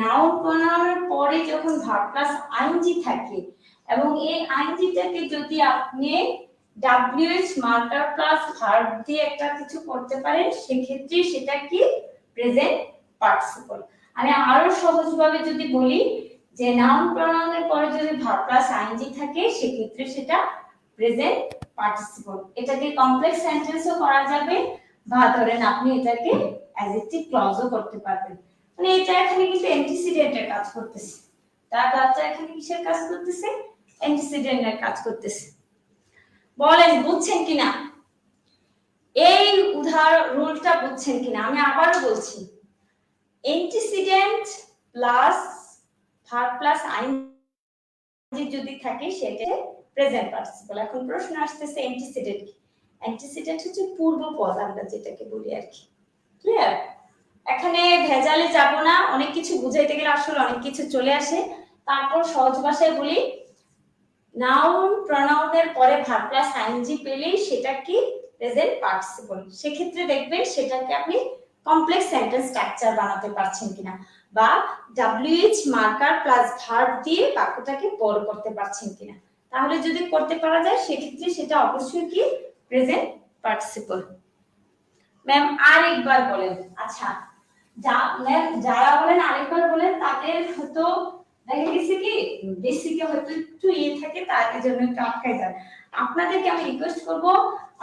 S1: নাউন প্রোনাউনের পরে যখন ভার্ব প্লাস আইএনজি থাকে এবং এই আইএনজিটাকে যদি আপনি WH মার্কার প্লাস ভার্ব দিয়ে একটা কিছু করতে পারেন, সেক্ষেত্রে সেটা কি প্রেজেন্ট পার্টিসিপল। আমি আরো সহজভাবে যদি বলি যে নাউন প্রোনাউনের পরে যদি ভার্ব প্লাস আইএনজি থাকে সেক্ষেত্রে সেটা প্রেজেন্ট পার্টিসিপল। এটাকে কমপ্লেক্স সেন্টেন্সও করা যাবে বা ধরেন আপনি এটাকে অ্যাডজেক্টিভ ক্লজও করতে পারবেন। মানে এটা এখানে কিন্তু অ্যান্টিসিডেন্টের কাজ করতেছে, তার কাজটা এখানে কিসের কাজ করতেছে, অ্যান্টিসিডেন্টের কাজ করতেছে। বলেন বুঝছেন কিনা, এই উদাহরণ রুলটা বুঝছেন কিনা? আমি আবারও বলছি, antecedent plus verb plus ING যদি থাকে সেটা প্রেজেন্ট পার্টিসিপল। এখন প্রশ্ন আসতেছে অ্যান্টিসিডেন্ট কি? অ্যান্টিসিডেন্ট হচ্ছে পূর্বপদ, আমরা যেটাকে বলি আর কি, ক্লিয়ার? এখানে ভেজালে যাব না, অনেক কিছু বুঝাইতে গেলে আসলে অনেক কিছু চলে আসে, তারপর সহজ ভাষায় বলি, নাউন প্রোনাউনের পরে ভার্ব প্লাস আইএনজি পেলেই সেটা কি প্রেজেন্ট পার্টিসিপল। সেক্ষেত্রে দেখবেন সেটাকে আপনি কমপ্লেক্স সেন্টেন্স স্ট্রাকচার বানাতে পারছেন কিনা, বা WH মার্কার প্লাস ভার্ব দিয়ে বাক্যটাকে বড় করতে পারছেন কিনা। তাহলে যদি করতে পারা যায় সেক্ষেত্রে সেটা অবশ্যই কি প্রেজেন্ট পার্টিসিপল। ম্যাম আরেকবার বলেন। আচ্ছা, ম্যাম যারা বলেন আরেকবার বলেন তাদের হয়তো দেখা গেছে কি বেসিকে হয়তো একটু থাকে, তার জন্য একটু আটকায় যায়। আপনাদেরকে আমি রিকোয়েস্ট করব,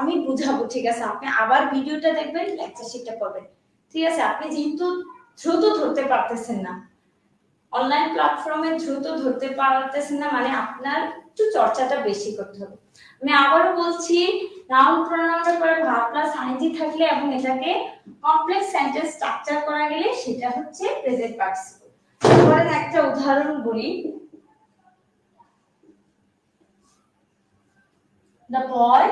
S1: আমি বুঝাবো, ঠিক আছে, আপনি আবার ভিডিওটা দেখবেন, লেকচার শিটটা করবেন, ঠিক আছে। আপনি যেহেতু দ্রুত ধরতে পারতেছেন না, অনলাইন প্ল্যাটফর্মে দ্রুত ধরতে পারতেছেন না, মানে আপনার একটু চর্চাটা বেশি করতে হবে। আমি আবারও বলছি, নাউন প্রোনাউনের পরে ভার্ব প্লাস আইএনজি থাকলে এবং এটাকে কমপ্লেক্স সেন্টেন্স স্ট্রাকচার করা গেলে সেটা হচ্ছে প্রেজেন্ট পার্টিসিপল। ধরেন একটা উদাহরণ বলি, the boy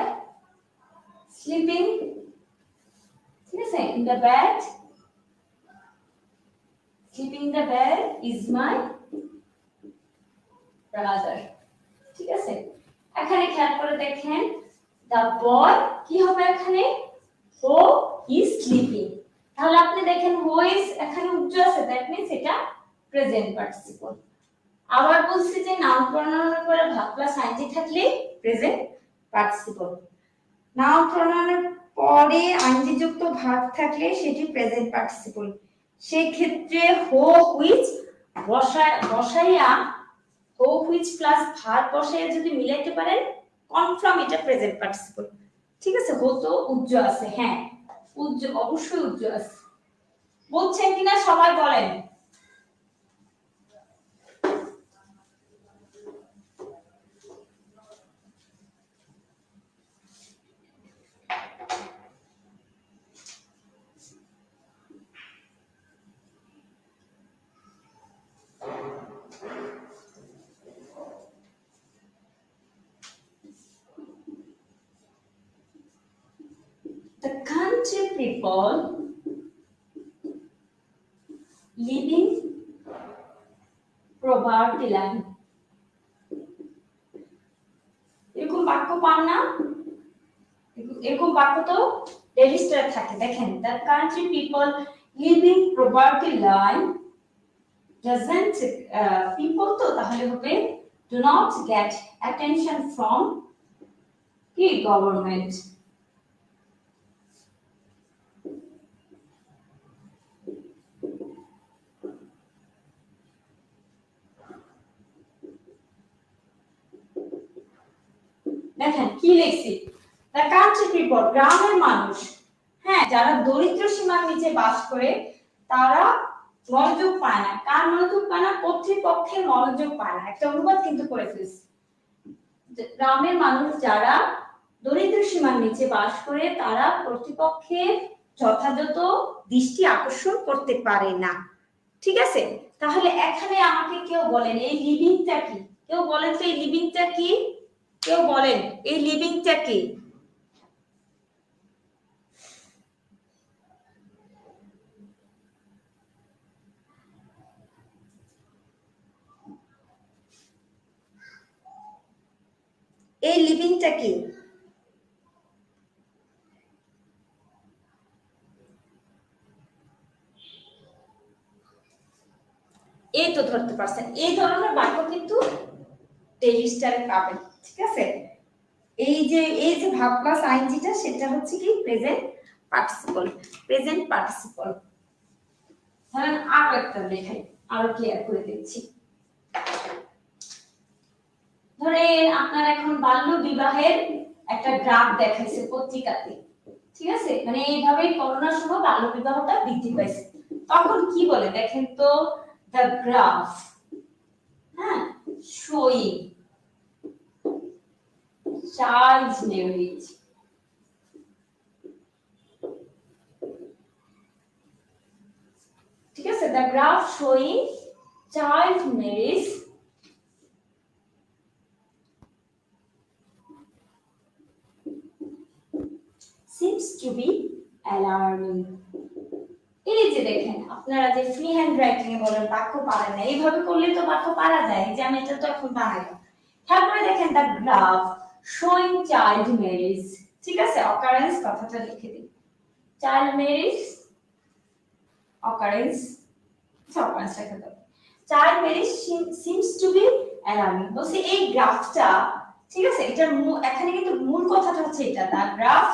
S1: sleeping, ঠিক আছে, in the bed, sleeping in the bed is my brother, ঠিক আছে। এখানে খেয়াল করে দেখেন, the boy কি হবে এখানে, who is sleeping, তাহলে আপনি দেখেন who is এখানে উজ্জ আছে, দ্যাট মিন্স এটা প্রেজেন্ট পার্টিসিপল। আবার বলছি যে নাউন প্রোনাউনের পরে ভার্ব প্লাস আইএনজি থাকলে প্রেজেন্ট পার্টিসিপল, নাউন প্রোনাউনের পরে আইএনজি যুক্ত ভার্ব থাকলে সেটি প্রেজেন্ট পার্টিসিপল। সেই ক্ষেত্রে হো হুইচ বসাইয়া, হো হুইচ প্লাস ভার্ব বসাইয়া যদি মিলাইতে পারেন কনফার্ম এটা প্রেজেন্ট পার্টিসিপল, ঠিক আছে। হো তো উজ্জ আছে, হ্যাঁ উজ্জ, অবশ্যই উজ্জ আছে। বুঝছেন কিনা সবাই বলেন। The country people living poverty line. এরকম বাক্য পান না? এরকম বাক্য তো রেজিস্টার থাকে। দেখেন, the country people living poverty line doesn't people তো তাহলে হবে do not get attention from কি government। দেখেন কি লিখছি, the country people গ্রামের মানুষ, হ্যাঁ, যারা দরিদ্র সীমার নিচে বাস করে তারা মনোযোগ পায় না। কার মনোযোগ পায় না? কর্তৃপক্ষের মনোযোগ পায় না। একটা অনুবাদ কিন্তু করে ফেলছি। গ্রামের মানুষ যারা দরিদ্র সীমার নিচে বাস করে তারা কর্তৃপক্ষের যথাযথ দৃষ্টি আকর্ষণ করতে পারে না। ঠিক আছে, তাহলে এখানে আমাকে কেউ বলেন এই লিভিংটা কি? কেউ বলেন তো এই লিভিংটা কি? কেউ বলেন এই লিভিংটা কি? এই লিভিংটা কি? এই তো ধরতে পারছেন, এই ধরনের বাক্য কিন্তু রেজিস্টারে পাবেন। ঠিক আছে, এই যে ভার্ব প্লাস আইএনজিটা সেটা হচ্ছে কি প্রেজেন্ট পার্টিসিপল। Present participle. ধরেন আরো একটা দেখাই, আরো ক্লিয়ার করে দিচ্ছি। ধরেন আপনার এখন বাল্য বিবাহের একটা গ্রাফ দেখাইছে পত্রিকাতে। ঠিক আছে, মানে এইভাবে করোনার সময় বাল্য বিবাহটা বৃদ্ধি পাইছে। তখন কি বলে দেখেন তো, the graph, হ্যাঁ, showing child marriage, ঠিক আছে, the graph showing child marriage seems to be alarming। এই যে দেখেন, আপনারা যে ফ্রি হ্যান্ড রাইটিং এ বলেন বাক্য পারেন না, এইভাবে করলে তো বাক্য পারা যায়। যে আমি এটা তো এখন বানাইলাম। তারপরে দেখেন the graph showing child marriage, ঠিক আছে, occurrence কথাটা লিখে দিই, child marriage occurrence, occurrence লেখা দাও। child marriage seems to be alarming। বলছি এই গ্রাফটা, ঠিক আছে, এটার এখানে কিন্তু মূল কথাটা হচ্ছে এটা, the graph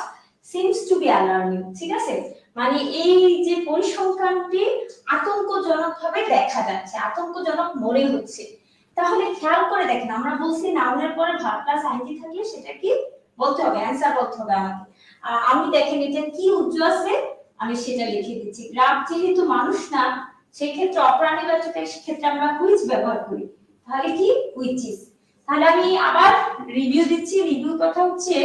S1: seems to be alarming। ঠিক আছে, মানে এই যে পরিসংখ্যানটি আতঙ্কজনকভাবে দেখা যাচ্ছে, আতঙ্কজনক মনে হচ্ছে। তাহলে খেয়াল করে দেখেন, আমরা বলছি নাউনের পরে ভার্ব প্লাস আইএনজি থাকলে সেটা কি বলতে হবে, অ্যানসার বলতে হবে আমাকে। আর আমি দেখেন এটা কি উজ্জ্ব আছে, আমি সেটা লিখে দিচ্ছি। গ্রাফ যেহেতু মানুষ না, সেই ক্ষেত্রে অপ্রাণীবাচকের ক্ষেত্রে আমরা হুইচ ব্যবহার করি, তাহলে কি হুইচ ইজ। তাহলে আমি আবার রিভিউ দিচ্ছি। রিভিউ কথা হচ্ছে,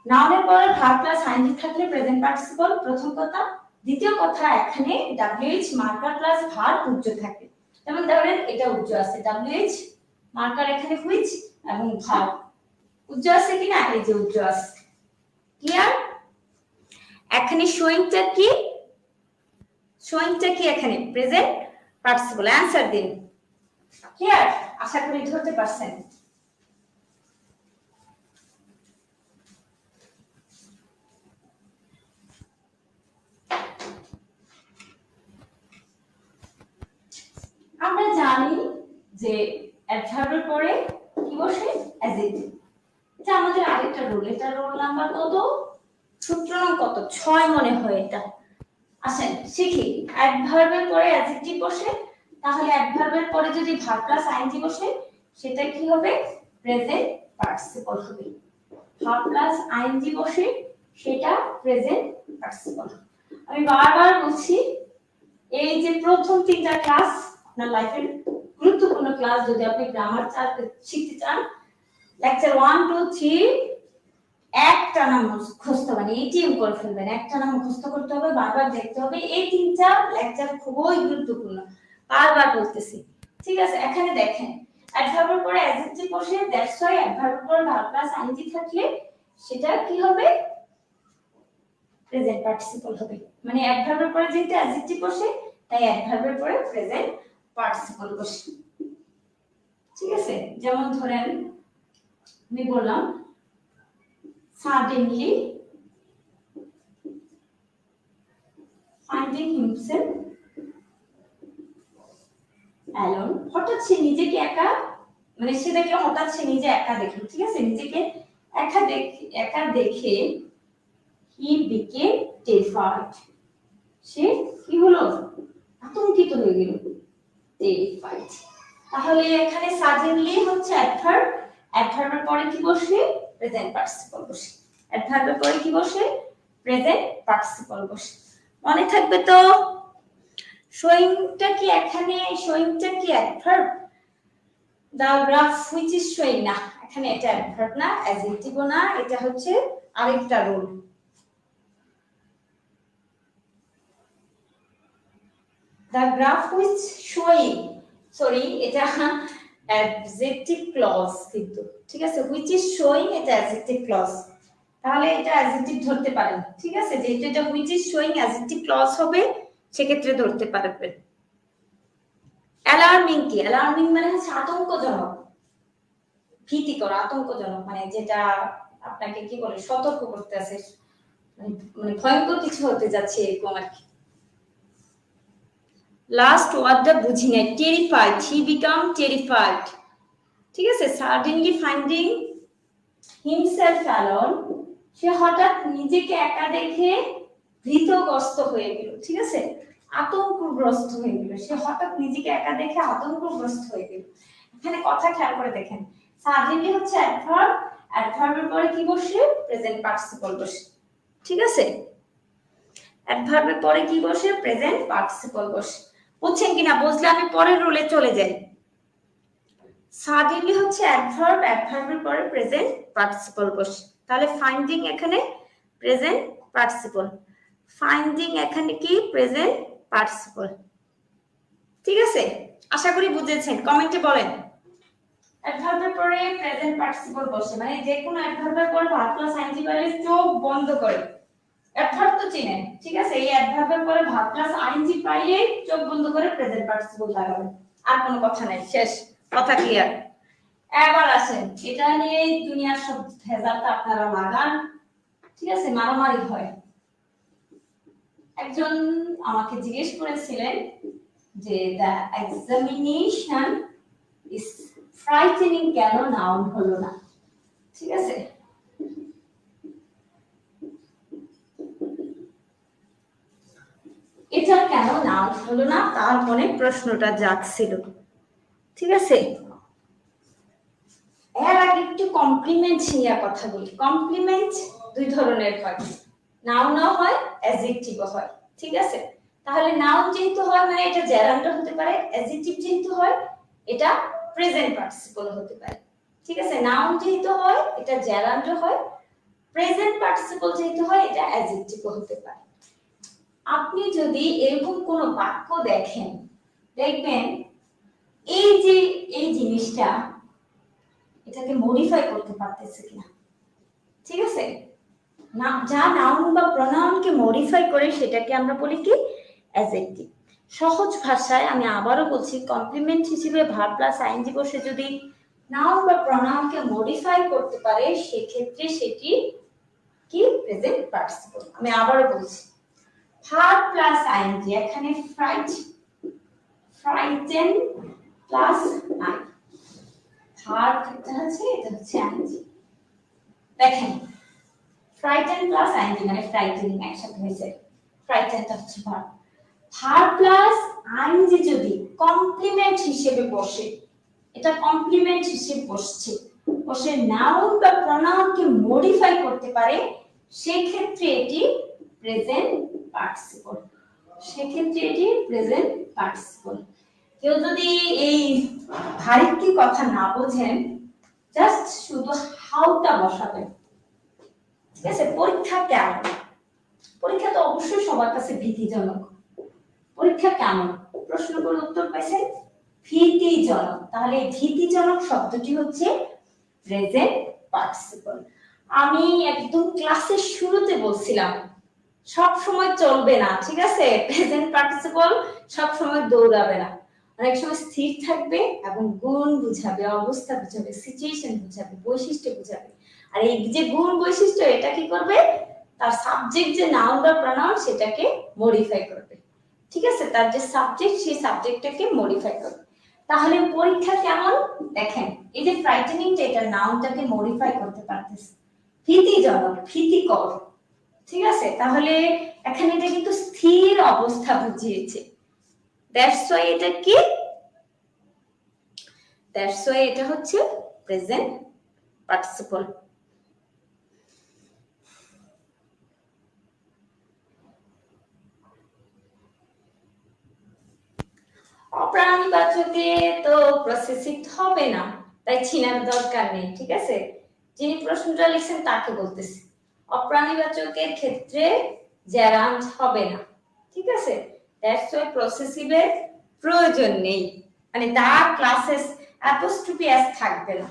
S1: নাউনের পরে ভার্ব প্লাস আইএনজি থাকলে প্রেজেন্ট পার্টিসিপল প্রথম কথা। দ্বিতীয় কথা, এখানে ডব্লিউএইচ মার্কার প্লাস ভার্ব উজ্জ্ব থাকে। যেমন ধরেন এটা উজ্জ্ব আছে, ডব্লিউএইচ মার্কার এখানে হুইচ এবং ভার্ব উজ্জ্ব আছে কিনা, এই যে উজ্জ্ব আছে। ক্লিয়ার? এখানে শোয়িংটা কি? শোয়িংটা কি এখানে প্রেজেন্ট পার্টিসিপল। অ্যানসার দিন। ক্লিয়ার? আশা করি ধরতে পারছেন। আমরা জানি যে অ্যাডভার্বের পরে কি বসে? অ্যাডজেক্টিভ। এটা আমাদের আরেকটা রুল। এটা রোল নাম্বার কত? সূত্র নাম কত? 6 মনে হয় এটা। আসেন শিখি। অ্যাডভার্বের পরে অ্যাডজেক্টিভ বসে, তাহলে অ্যাডভার্বের পরে যদি ভার্ব প্লাস আইএনজি বসে সেটা কি হবে? প্রেজেন্ট পার্টিসিপল হবে। ভার্ব প্লাস আইএনজি বসে সেটা প্রেজেন্ট পার্টিসিপল। আমি বারবার বলছি, এই যে প্রথম 3টা ক্লাস আপনার লাইফের গুরুত্বপূর্ণ ক্লাস, যদি আপনি গ্রামার শিখতে চান, লেকচার 1 2 3 একটা নাম মুখস্থ, মানে এটিএম করে ফেলবেন। একটা নাম মুখস্থ করতে হবে, বারবার দেখতে হবে। এই 3টা লেকচার খুবই গুরুত্বপূর্ণ, বারবার বলতেছি। ঠিক আছে, এখানে দেখেন অ্যাডভার্বের পরে অ্যাডজেক্টিভ বসে, দ্যাটস ওয়াই অ্যাডভার্বের পরে ভার্ব প্লাস আইএনজি থাকলে সেটা কি হবে? প্রেজেন্ট পার্টিসিপল হবে। মানে অ্যাডভার্বের পরে যেহেতু অ্যাডজেক্টিভ বসে, তাই অ্যাডভার্বের পরে প্রেজেন্ট পার্টিসিপল বসে। ঠিক আছে, যেমন ধরেন আমি বললাম suddenly finding himself alone, হঠাৎ সে নিজেকে একা, মানে সে দেখলো হঠাৎ সে নিজে একা দেখলো, ঠিক আছে, নিজেকে একা দেখে he became terrified, সে কি হলো, আতঙ্কিত হয়ে গেল, terrified। তাহলে এখানে suddenly হচ্ছে অ্যাডভার্ব, অ্যাডভার্বের পরে কি বসে, প্রেজেন্ট পার্টিসিপল বসে, অ্যাডভার্বের পরে কি বসে, প্রেজেন্ট পার্টিসিপল বসে। মনে থাকবে তো? শোয়িংটা কি এখানে, শোয়িংটা কি adverb? the graph which is showing, না এখানে এটা অ্যাডভার্ব না, অ্যাডজেক্টিভও না, এটা হচ্ছে আরেকটা rule. the graph which showing, sorry এটা অ্যাডজেক্টিভ ক্লজ কিন্তু, ঠিক আছে, which is showing এটা অ্যাডজেক্টিভ ক্লজ, তাহলে এটা অ্যাডজেক্টিভ ধরতে পারেন, ঠিক আছে, যেহেতু এটা which is showing adjective clause হবে সেক্ষেত্রে ধরতে পারবেন। অ্যালার্মিং কি, অ্যালার্মিং মানে হচ্ছে আতঙ্কজনক, ভীতিকর, আতঙ্কজনক, মানে যেটা আপনাকে কি বলে, সতর্ক করতে আছে, মানে ভয়ঙ্কর কিছু হতে যাচ্ছে এরকম আর কি। লাস্ট ওয়ার্ডটা বুঝি নাই, টেরিফাইড, হি বিকাম টেরিফাইড, ঠিক আছে, সাডেনলি ফাইন্ডিং হিমসেলফ অ্যালোন, সে হঠাৎ নিজেকে একা দেখে ভীতগ্রস্ত হয়ে গেল, ঠিক আছে, আতঙ্কগ্রস্ত হয়ে গেল, সে হঠাৎ নিজেকে একা দেখে আতঙ্কগ্রস্ত হয়ে গেল। এখানে কথা খেয়াল করে দেখেন, সাডেনলি হচ্ছে অ্যাডভার্ব, অ্যাডভার্বের পরে কি বসে, প্রেজেন্ট পার্টিসিপল বসে, ঠিক আছে, অ্যাডভার্বের পরে কি বসে, প্রেজেন্ট পার্টিসিপল বসে। বুঝছেন কিনা? বুঝলে আমি পরের রুলে চলে যাই। সাডেনলি হচ্ছে অ্যাডভার্ব, অ্যাডভার্বের পরে প্রেজেন্ট পার্টিসিপল বসে, তাহলে ফাইন্ডিং এখানে প্রেজেন্ট পার্টিসিপল, ফাইন্ডিং এখানে কি, প্রেজেন্ট পার্টিসিপল, ঠিক আছে, আশা করি বুঝেছেন, কমেন্টে বলেন। অ্যাডভার্বের পরে প্রেজেন্ট পার্টিসিপল বসে, মানে যে কোনো অ্যাডভার্বের পরে ভার্ব প্লাস আইএনজি পাইলে চোখ বন্ধ করে, অ্যাডভার্ব তো চিনেন, ঠিক আছে, এই অ্যাডভার্বের পরে ভার্ব প্লাস আইএনজি পাইলে চোখ বন্ধ করে প্রেজেন্ট পার্টিসিপল লাগাবেন, আর কোনো কথা নাই, শেষ, কথা ক্লিয়ার। এবার আসেন, এটা নিয়ে দুনিয়ার সব ভেজালটা আপনারা লাগান, ঠিক আছে, মারামারি হয়। একজন আমাকে জিজ্ঞেস করেছিলেন যে দ্য এক্সামিনেশন ইজ ফ্রাইটেনিং, কেন নাউন হলো না, ঠিক আছে, এটা কেন নাউন হলো না, তার মনে প্রশ্নটা জাগছিল, ঠিক আছে। এর আগে একটু কমপ্লিমেন্ট নিয়ে কথা বলি। কমপ্লিমেন্ট দুই ধরনের হয়, নাউনও হয়, অ্যাডজেক্টিভও হয়, ঠিক আছে। তাহলে নাউন যেহেতু হয় মানে এটা জেরান্ডার হতে পারে, অ্যাডজেক্টিভ যেহেতু হয় এটা প্রেজেন্ট পার্টিসিপল হতে পারে, ঠিক আছে। নাউন যেহেতু হয় এটা জেরান্ডার হয়, প্রেজেন্ট পার্টিসিপল যেহেতু হয় এটা অ্যাডজেক্টিভও হতে পারে। আপনি যদি এরকম কোন বাক্য দেখেন, দেখবেন এই যে এই জিনিসটা এটাকে মডিফাই করতে পারতেছে কিনা, ঠিক আছে, না যা নাউন বা প্রোনাউনকে মডিফাই করে সেটাকে আমরা বলি কি, অ্যাডজেক্টিভ। সহজ ভাষায় আমি আবারও বলছি, কমপ্লিমেন্ট হিসেবে ভার্ব প্লাস আইএনজি বসে যদি নাউন বা প্রোনাউনকে মডিফাই করতে পারে সেক্ষেত্রে সেটি কি, প্রেজেন্ট পার্টিসিপল। আমি আবারও বলছি, ভার্ব প্লাস আইএনজি, এখানে ফ্রাইটেন প্লাস আই, ভার্ব এটা হচ্ছে আইএনজি, দেখেন ফ্রাইটেন প্লাস আইএনজি মানে ফ্রাইটেনিং একসাথে হয়েছে, ফ্রাইটেনটা হচ্ছে ভার্ব, ভার্ব প্লাস আইএনজি যদি কমপ্লিমেন্ট হিসেবে বসে, এটা কমপ্লিমেন্ট হিসেবে বসে নাউন বা প্রোনাউনকে মডিফাই করতে পারে সেক্ষেত্রে এটি প্রেজেন্ট পার্টিসিপল, সেক্ষেত্রে এটি প্রেজেন্ট পার্টিসিপল। কেউ যদি এই ভারিক্কি কথা না বোঝেন, জাস্ট শুধু হাউটা বসাবেন, ঠিক আছে। পরীক্ষা কেমন, পরীক্ষা তো অবশ্যই সবার কাছে ভীতিজনক, পরীক্ষা কেমন প্রশ্ন করে উত্তর পাইছেন, ভীতিজনক, তাহলে এই ভীতিজনক শব্দটি হচ্ছে প্রেজেন্ট পার্টিসিপল। আমি একদম ক্লাসের শুরুতে বলছিলাম সব সময় চলবে না, ঠিক আছে, প্রেজেন্ট পার্টিসিপল সব সময় দৌড়াবে না, অনেক সময় স্থির থাকবে এবং গুণ বুঝাবে, অবস্থা বুঝাবে, সিচুয়েশন বুঝাবে, বৈশিষ্ট্য বুঝাবে। আর এই যে গুণ বৈশিষ্ট্য এটা কি করবে, তার সাবজেক্ট যে নাউন বা প্রনাউন সেটাকে মডিফাই করবে। ঠিক আছে, তার যে সাবজেক্ট সেই সাবজেক্টটাকে মডিফাই করবে। তাহলে পরীক্ষা কেমন দেখেন, এই যে ফ্রাইটেনিং এটা নাউনটাকে মডিফাই করতে পারতেছে, ভীতিজনক, ভীতিকর। ঠিক আছে, তাহলে এখানে এটা কিন্তু স্থির অবস্থা বুঝিয়েছে। দ্যাটস ওয়াই এটা কি, দ্যাটস ওয়াই এটা হচ্ছে প্রেজেন্ট পার্টিসিপল। অপ্রাণীবাচকে তো প্রসেসিভ হবে না, তাই ছিনার দরকার নেই। ঠিক আছে, যিনি প্রশ্নটা লিখছেন তাকে বলতেছি, অপ্রাণীবাচকের ক্ষেত্রে জেরান্ড হবে না। ঠিক আছে, দ্যাটস ওয়াই প্রসেসিভের প্রয়োজন নেই, মানে তার ক্লাসেস অ্যাপোস্ট্রফি এস থাকবে না।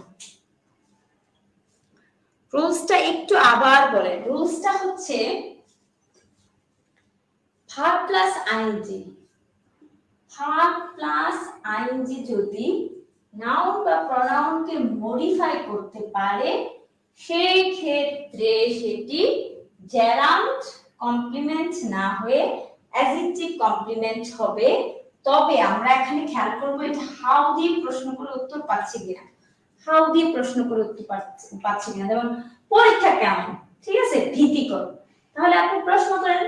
S1: রুলসটা একটু আবার বলে, রুলসটা হচ্ছে verb plus ING, verb plus ING যদি নাউন বা প্রনাউনকে মডিফাই করতে পারে সেই ক্ষেত্রে সেটি জেরান্ড কমপ্লিমেন্ট না হয়ে অ্যাডজেক্টিভ কমপ্লিমেন্ট হবে। তবে আমরা এখানে খেয়াল করব এটা হাউ দিয়ে প্রশ্ন করে উত্তর পাচ্ছি কিনা, হাউ দিয়ে প্রশ্ন করে উত্তর পাচ্ছি কিনা। যেমন পরীক্ষা কেমন, ঠিক আছে, ভীতিকর, তাহলে আপনি প্রশ্ন করেন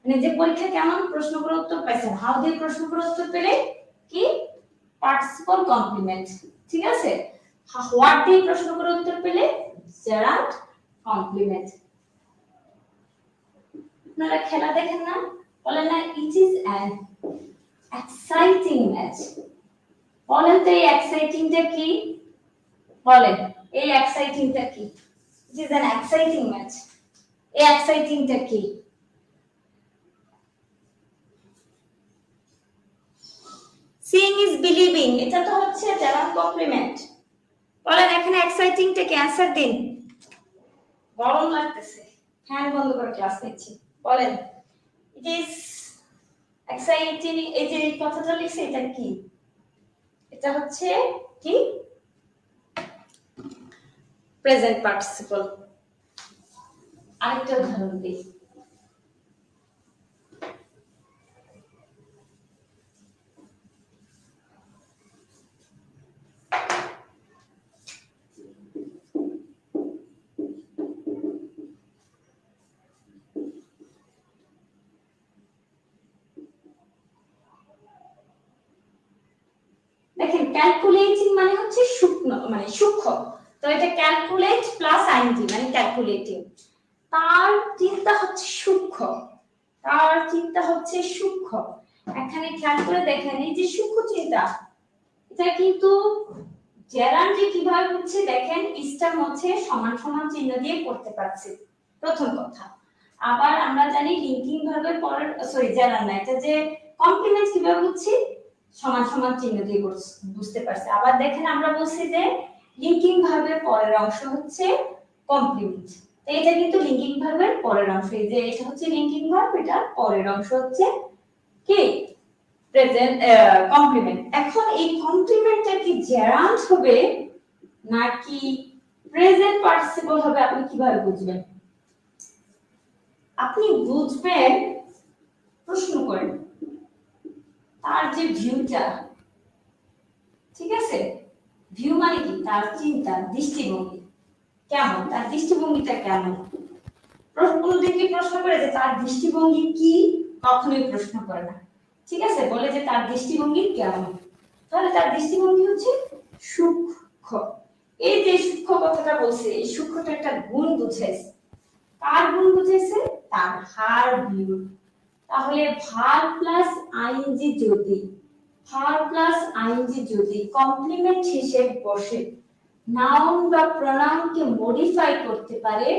S1: মানে যে পরীক্ষা কেমন, প্রশ্ন করে উত্তর পাইছেন, হাউ দিয়ে প্রশ্ন করে উত্তর পেলে কি পার্টিসিপল কমপ্লিমেন্ট। ঠিক আছে, হোয়াট দিয়ে প্রশ্ন করে উত্তর পেলে জেরান্ড কমপ্লিমেন্ট। আপনারা খেলা দেখেন না, বলেন না it is an exciting match. বলেন তো এই এক্সাইটিংটা কি, বলেন এই এক্সাইটিংটা কি? It is an exciting match. এই এক্সাইটিংটা কি? সিইং ইজ বিলিভিং, এটা তো হচ্ছে জেরান্ড কমপ্লিমেন্ট। বলেন এখানে এক্সাইটিংটা কি, অ্যানসার দিন। গরম লাগতেছে, ফ্যান বন্ধ করে ক্লাস নিচ্ছি। বলেন ইট ইজ এক্সাইটিং, এই যে কথাটা লিখছে এটা কি? এটা হচ্ছে কি প্রেজেন্ট পার্টিসিপল। আরেকটা উদাহরণ দিই, দেখেন ক্যালকুলেটিং মানে হচ্ছে সূক্ষ্ম, মানে সূক্ষ্ম, তো এটা ক্যালকুলেট প্লাস আইএনজি মানে ক্যালকুলেটিং। তার চিন্তা হচ্ছে সূক্ষ্ম, তার চিন্তা হচ্ছে সূক্ষ্ম। এখানে খেয়াল করে দেখেন এই যে সূক্ষ্ম চিন্তা, এটা কিন্তু জেরান্ড যে কিভাবে হচ্ছে দেখেন ইস্টার মধ্যে সমান সমান চিহ্ন দিয়ে করতে পারছি, প্রথম কথা। আবার আমরা জানি লিংকিং ভার্বের পরের, সরি জেরান্ড না, এটা যে কমপ্লিমেন্ট কিভাবে হচ্ছে সমান সমান চিহ্ন দিয়ে বুঝতে পারছি। আবার দেখেন আমরা বলছি যে লিংকিং ভার্বের পরের অংশ হচ্ছে কমপ্লিমেন্ট, তো এটা কিন্তু লিংকিং ভার্বের পরের অংশ, এই যে এটা হচ্ছে লিংকিং ভার্ব, এটা পরের অংশ হচ্ছে কি প্রেজেন্ট কমপ্লিমেন্ট। এখন এই কমপ্লিমেন্টটা কি জেরান্ড হবে নাকি প্রেজেন্ট পার্টিসিপল হবে আপনি কিভাবে বুঝবেন? আপনি বুঝবেন প্রশ্ন করেন তার যে ভিউটা, ঠিক আছে, ভিউ মানে কি তার চিন্তা, দৃষ্টিভঙ্গি কেমন, তার দৃষ্টিভঙ্গিটা কেমন। কোনদিন কি প্রশ্ন করে যে তার দৃষ্টিভঙ্গি কি, কখনোই প্রশ্ন করে না। ঠিক আছে, বলে যে তার দৃষ্টিভঙ্গি কেমন, তাহলে তার দৃষ্টিভঙ্গি হচ্ছে সূক্ষ্ম। এই যে সূক্ষ্ম কথাটা বলছে, এই সূক্ষ্মটা একটা গুণ বুঝাইছে। কার গুণ বুঝাইছে? তার হার ভিউ। তাহলে ভার প্লাস আইএনজি যদি, ভার প্লাস আইএনজি যদি কমপ্লিমেন্ট হিসেবে বসে নাউন বা প্রনাউনকে মডিফাই করতে পারে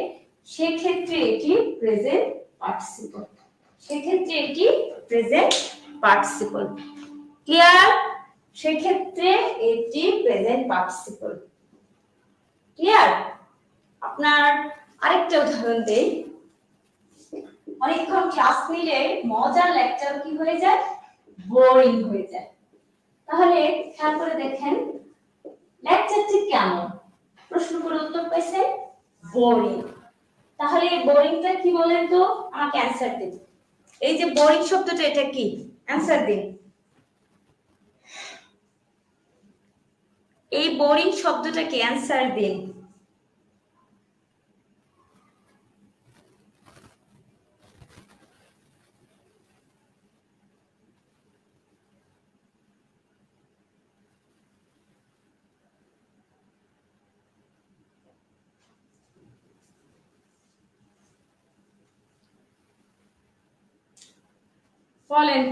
S1: সেক্ষেত্রে এটি প্রেজেন্ট পার্টিসিপল, সেক্ষেত্রে এটি প্রেজেন্ট পার্টিসিপল। ক্লিয়ার? সেক্ষেত্রে এটি প্রেজেন্ট পার্টিসিপল। ক্লিয়ার? আপনার আরেকটা উদাহরণ দেই, অনেকক্ষণ ক্লাস নিলে মজার লেকচার কি হয়ে যায়, বোরিং হয়ে যায়। তাহলে খেয়াল করে দেখেন লেকচারটি কেমন, প্রশ্ন করে উত্তর পাইছে বোরিং। তাহলে এই বোরিংটা কি বলেন তো, আমাকে অ্যানসার দিন। এই যে বোরিং শব্দটা এটা কি, অ্যানসার দিন। এই বোরিং শব্দটা কি, অ্যানসার দিন। বলেন।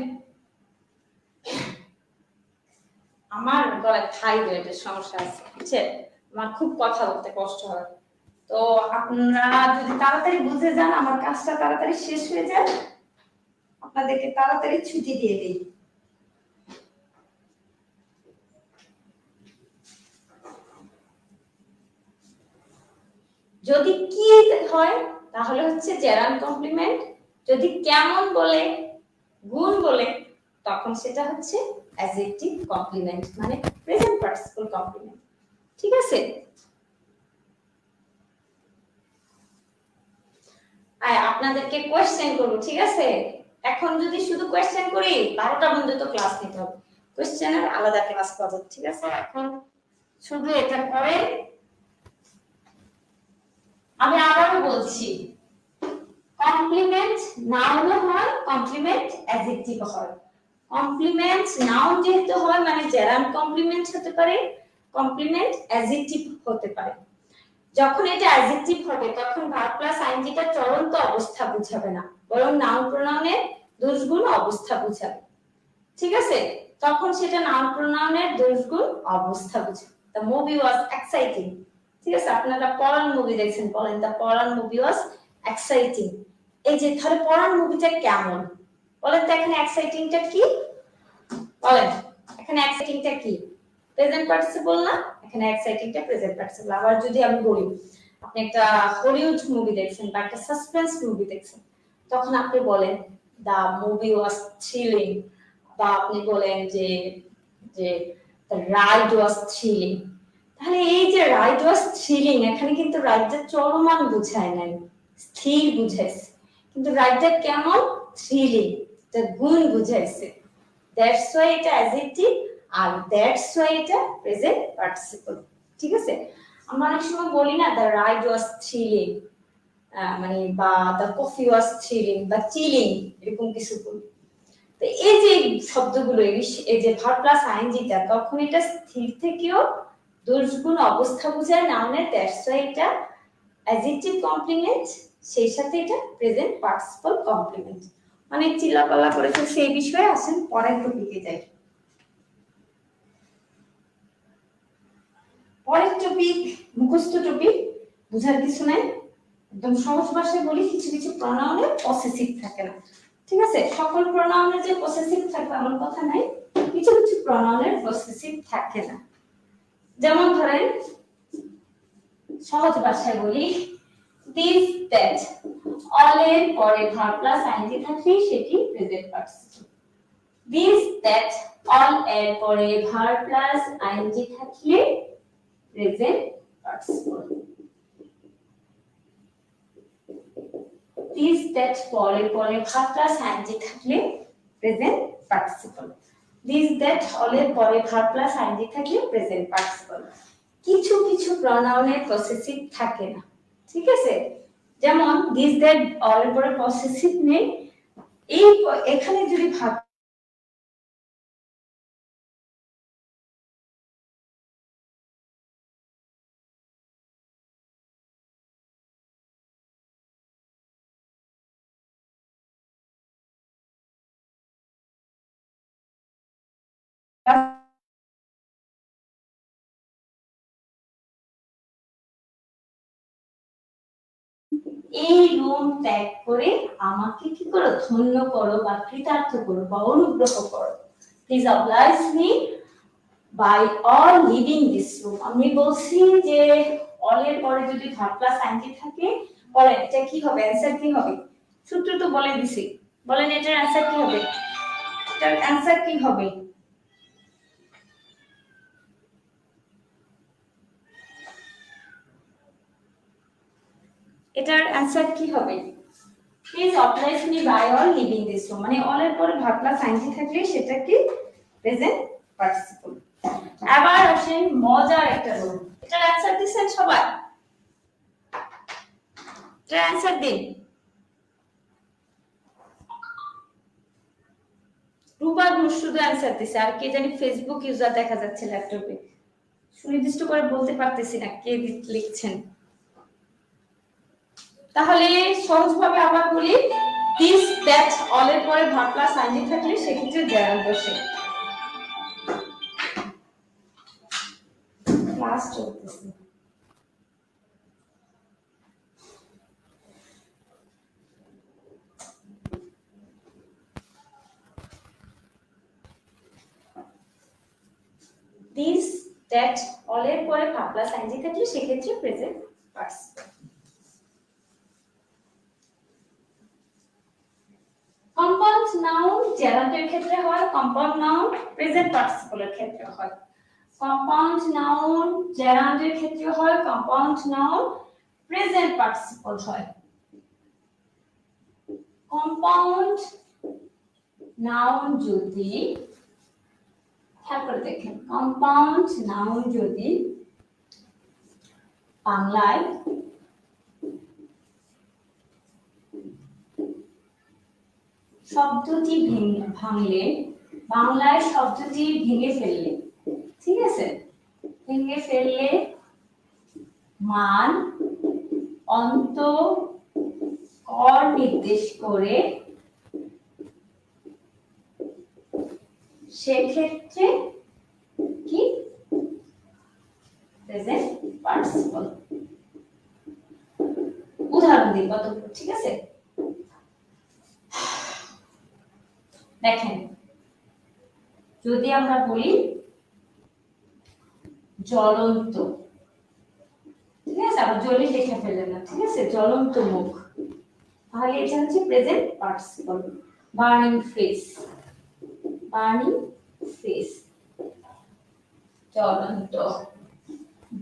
S1: আমার গলায় থাইরয়েডের সমস্যা আছে, বুঝছেন, আমার খুব কথা বলতে কষ্ট হয়। তো আপনারা যদি তাড়াতাড়ি বুঝে যান, আমার কাজটা তাড়াতাড়ি শেষ হয়ে যায়, আপনাদেরকে তাড়াতাড়ি ছুটি দিয়ে দিই। যদি কি হয় তাহলে হচ্ছে জেরান কমপ্লিমেন্ট, যদি কেমন বলে, গুণ বলে, তখন সেটা হচ্ছে অ্যাডজেক্টিভ কমপ্লিমেন্ট, মানে প্রেজেন্ট পার্টিসিপল কমপ্লিমেন্ট। ঠিক আছে? আপনাদেরকে কোয়েশ্চেন করব, ঠিক আছে? এখন যদি শুধু কোয়েশ্চেন করি 12টা পর্যন্ত ক্লাস নিতে হবে, কোয়েশ্চেনের আলাদা ক্লাস পাবো, ঠিক আছে? এখন শুধু এটা করে আমি আবারও বলছি, কমপ্লিমেন্ট নাউনও হয়, কমপ্লিমেন্ট অ্যাডজেক্টিভ হয়। কমপ্লিমেন্ট নাউন যেহেতু হয় মানে জেরান কমপ্লিমেন্ট হতে পারে, কমপ্লিমেন্ট অ্যাডজেক্টিভ হতে পারে। যখন এটা অ্যাডজেক্টিভ হবে তখন ভার্ব প্লাস আইএনজিটা চলন্ত অবস্থা বুঝাবে না, বরং নাউন প্রোনাউনের দোষগুণ অবস্থা বুঝাবে। ঠিক আছে? তখন সেটা নাউন প্রোনাউনের দোষগুণ অবস্থা বুঝাবে। The movie was exciting. ঠিক আছে? আপনারা পড়ান মুভি দেখছেন, বলেন দ্য পড়ান মুভি ওয়াজ এক্সাইটিং। এই যে তাহলে পড়ান মুভিটা কেমন, বলেন তো এখানে এক্সাইটিংটা কি, বলেন এখানে এক্সাইটিংটা কি? প্রেজেন্ট পার্টিসিপল না? এখানে এক্সাইটিংটা প্রেজেন্ট পার্টিসিপল। আবার যদি আমি বলি আপনি একটা হলিউড মুভি দেখছেন বা একটা সাসপেন্স মুভি দেখছেন, তখন আপনি বলেন দা মুভি ওয়াজ থ্রিলিং, বা আপনি বলেন যে যে দ্য রাইড ওয়াজ থ্রিলিং। তাহলে এই যে রাইড ওয়াজ থ্রিলিং, এখানে কিন্তু রাইডটা চলমান বুঝায় নাই, স্থির বুঝাইছে, কিন্তু রাইডটা কেমন, থ্রিলিং, এটা গুণ বুঝাইছে। দ্যাটস ওয়াই এটা অ্যাডজেক্টিভ, আর দ্যাটস ওয়াই এটা প্রেজেন্ট পার্টিসিপল। ঠিক আছে? আমরা অনেক সময় বলি না দ্য রাইড ওয়াজ থ্রিলিং, মানে বা দ্য কফি ওয়াজ থ্রিলিং বা চিলিং, এরকম কিছু বলি। তো এই যে শব্দগুলো, এই যে ভার্ব প্লাস আইএনজিটা, তখন এটা স্থির থেকেও দোষগুণ অবস্থা বোঝায় নাউনের, দ্যাটস ওয়াই এটা অ্যাডজেক্টিভ কমপ্লিমেন্ট, সেই সাথে এটা প্রেজেন্ট পার্টিসিপল কমপ্লিমেন্ট। অনেক চিল্লাপাল্লা করেছে সেই বিষয়ে, আসেন পরের টপিকে যাই। পরের টপিক মুখস্থ টপিক, বুঝার কিছু নাই, একদম সহজ ভাষায় বলি, কিছু কিছু প্রনাউনের পসেসিভ থাকে না। ঠিক আছে? সকল প্রনাউনের যে পসেসিভ থাকবে এমন কথা নাই, কিছু কিছু প্রনাউনের পসেসিভ থাকে না। যেমন ধরেন সহজ ভাষায় বলি, দিস দ্যাট, অল এর পরে ভার্ব প্লাস আইএনজি থাকলে সেটি present participle. This that, all এর পরে ভার্ব প্লাস আইএনজি থাকলে প্রেজেন্ট পার্টিসিপল। দিস দ্যাট পরে ভার্ব প্লাস আইএনজি থাকলে present participle. This that all এর পরে ভার্ব প্লাস আইএনজি থাকলে প্রেজেন্ট পার্টিসিপল। কিছু কিছু প্রনাউনের পসেসিভ থাকে না। ঠিক আছে? যেমন দিস দ্যাট অল এর পরে পসেসিভ নেই, এই এখানে যদি ভাব এই রুম ত্যাগ করে আমাকে কি করো, ধন্য করো বা কৃতার্থ করো বা অনুগ্রহ করো। Please oblige me by all leaving this room. আমি বলছি যে অল এর পরে যদি ভার্ব প্লাস আইএনজি থাকে, বলেন এটা কি হবে, অ্যানসার কি হবে? সূত্র তো বলে দিছি, বলেন এটার অ্যানসার কি হবে, এটার অ্যানসার কি হবে? এটার অ্যানসার কি হবে? Please oblige me by all leaving this room, মানে অল এর পরে ভার্ব প্লাস আইএনজি থাকলে সেটা কি প্রেজেন্ট পার্টিসিপল। আবার আসেন মজার একটা রুল, এটার অ্যানসার দিছেন সবাই? এটার অ্যানসার দিন। রূপা ঘোষ শুধু অ্যানসার দিছে, আর কে জানি ফেসবুক ইউজার দেখা যাচ্ছে ল্যাপটপে, সুনির্দিষ্ট করে বলতে পারতেছি না কে লিখছেন। তাহলে সহজভাবে আবার বলি, দিস দ্যাট অল এর পরে ভার্ব প্লাস আইএনজি থাকলে সেক্ষেত্রে জেরান্ড বসে। ক্লাস চলতেছে। দিস দ্যাট অল এর পরে ভার্ব প্লাস আইএনজি থাকলে সেক্ষেত্রে প্রেজেন্ট পার্টিসিপল। কম্পাউন্ড নাউন জেরান্ডের ক্ষেত্রে হয়, কম্পাউন্ড নাউন প্রেজেন্ট পার্টিসিপলের ক্ষেত্রে হয়। কম্পাউন্ড নাউন জেরান্ডের ক্ষেত্রে হয়, কম্পাউন্ড নাউন প্রেজেন্ট পার্টিসিপল হয়। কম্পাউন্ড নাউন যদি, খেয়াল করে দেখেন, কম্পাউন্ড নাউন যদি বাংলায় শব্দটি ভাঙলে, বাংলায় শব্দটি ভেঙে ফেললে, ঠিক আছে, ভেঙে ফেললে মান অন্ত কর নির্দেশ করে সেক্ষেত্রে কি প্রেজেন্ট পার্টিসিপল। উদাহরণ দিই কতগুলো, ঠিক আছে? দেখেন, যদি আমরা বলি জ্বলন্ত, ঠিক আছে, আবার জলে লিখে ফেললেন না, ঠিক আছে, জ্বলন্ত মুখ, তাহলে এটা হচ্ছে present participle. Burning face, burning face, জ্বলন্ত।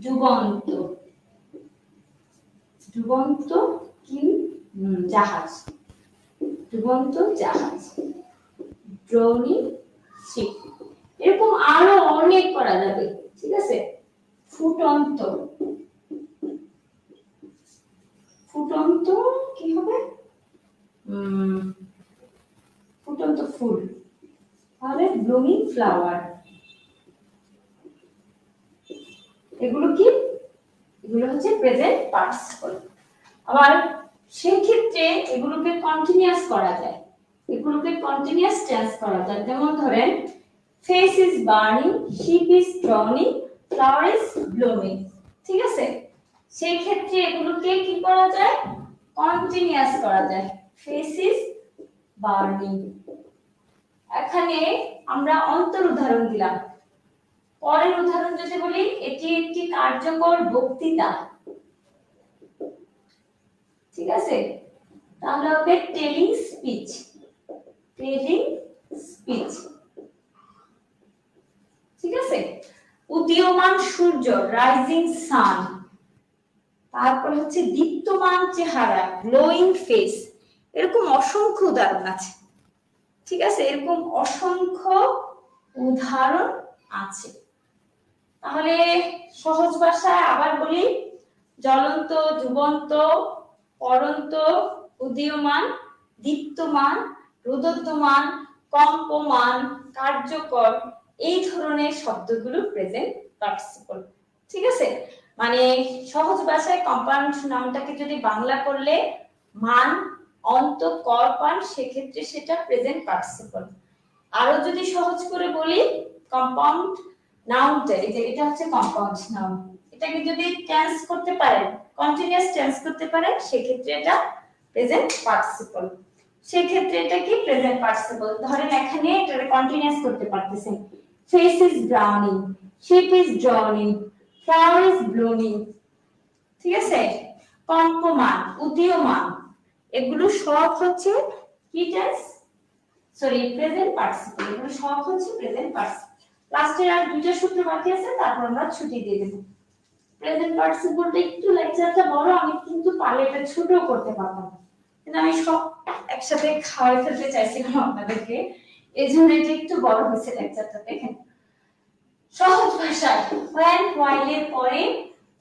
S1: ডুবন্ত, ডুবন্ত কি জাহাজ, ডুবন্ত জাহাজ। ড্রোনিং শিপ, এরকম আরো অনেক করা যাবে, ঠিক আছে? ফুটন্ত, ফুটন্ত কি হবে? ফুটন্ত ফুল, তাহলে ব্লুমিং ফ্লাওয়ার। এগুলো কি? এগুলো হচ্ছে প্রেজেন্ট পার্টিসিপল। আবার সেই ক্ষেত্রে এগুলোকে কন্টিনিউয়াস করা যায়, এগুলোকে কন্টিনিউয়াস টেন্স করা যায়। যেমন ধরেন, face is burning, ship is drowning, flower is blooming, ঠিক আছে? সেই ক্ষেত্রে এগুলোকে কি করা যায়? কন্টিনিউয়াস করা যায়। Face is burning. এখানে আমরা অন্তর উদাহরণ দিলাম। পরের উদাহরণ যদি বলি, এটি একটি কার্যকর বক্তৃতা, ঠিক আছে, তাহলে হবে টেলিং স্পিচ, টেলিং স্পিচ, ঠিক আছে? উদীয়মান সূর্য, রাইজিং সান। তারপর হচ্ছে দীপ্তমান চেহারা, গ্লোয়িং ফেস। এরকম অসংখ্য উদাহরণ আছে, ঠিক আছে, এরকম অসংখ্য উদাহরণ আছে। তাহলে সহজ ভাষায় আবার বলি, জ্বলন্ত, ডুবন্ত, পড়ন্ত, উদীয়মান, দীপ্তমান, রোদোদ্যমান, কম্পমান, কার্যকর, এই ধরনের শব্দগুলো প্রেজেন্ট পার্টিসিপল, ঠিক আছে? মানে সহজ ভাষায় কম্পাউন্ড নাউনটাকে যদি বাংলা করলে মান অন্ত কর পান, সেক্ষেত্রে সেটা প্রেজেন্ট পার্টিসিপল। আরো যদি সহজ করে বলি, কম্পাউন্ড নাউনটা, এটা হচ্ছে কম্পাউন্ড নাউন, এটাকে যদি টেন্স করতে পারেন, কন্টিনিউয়াস টেন্স করতে পারেন, সেক্ষেত্রে এটা প্রেজেন্ট পার্টিসিপল। সেক্ষেত্রে এটা কি প্রেজেন্ট পার্টিসিপল। ধরেন এখানে এটা কন্টিনিউয়াস করতে পারতেছেন, face is browning, ship is drowning, flower is blooming, ঠিক আছে? কম্পমান, উদীয়মান, এগুলো সব হচ্ছে কি টেন্স, সরি প্রেজেন্ট পার্টিসিপল, এগুলো সব হচ্ছে প্রেজেন্ট পার্টিসিপল। লাস্টের আর দুইটা সূত্র বাকি আছে, তারপর আমরা ছুটি দিয়ে দেব। প্রেজেন্ট পার্টিসিপলটা একটু লেকচারটা বড়, আমি কিন্তু পারলে এটা ছোট করতে পারতাম, কিন্তু আমি সবটা একসাথে খাওয়াই ফেলতে চাইছিলাম আপনাদেরকে, এই জন্য এটা একটু বড় হয়েছে লেকচারটা। দেখেন সহজ ভাষায় when while এর পরে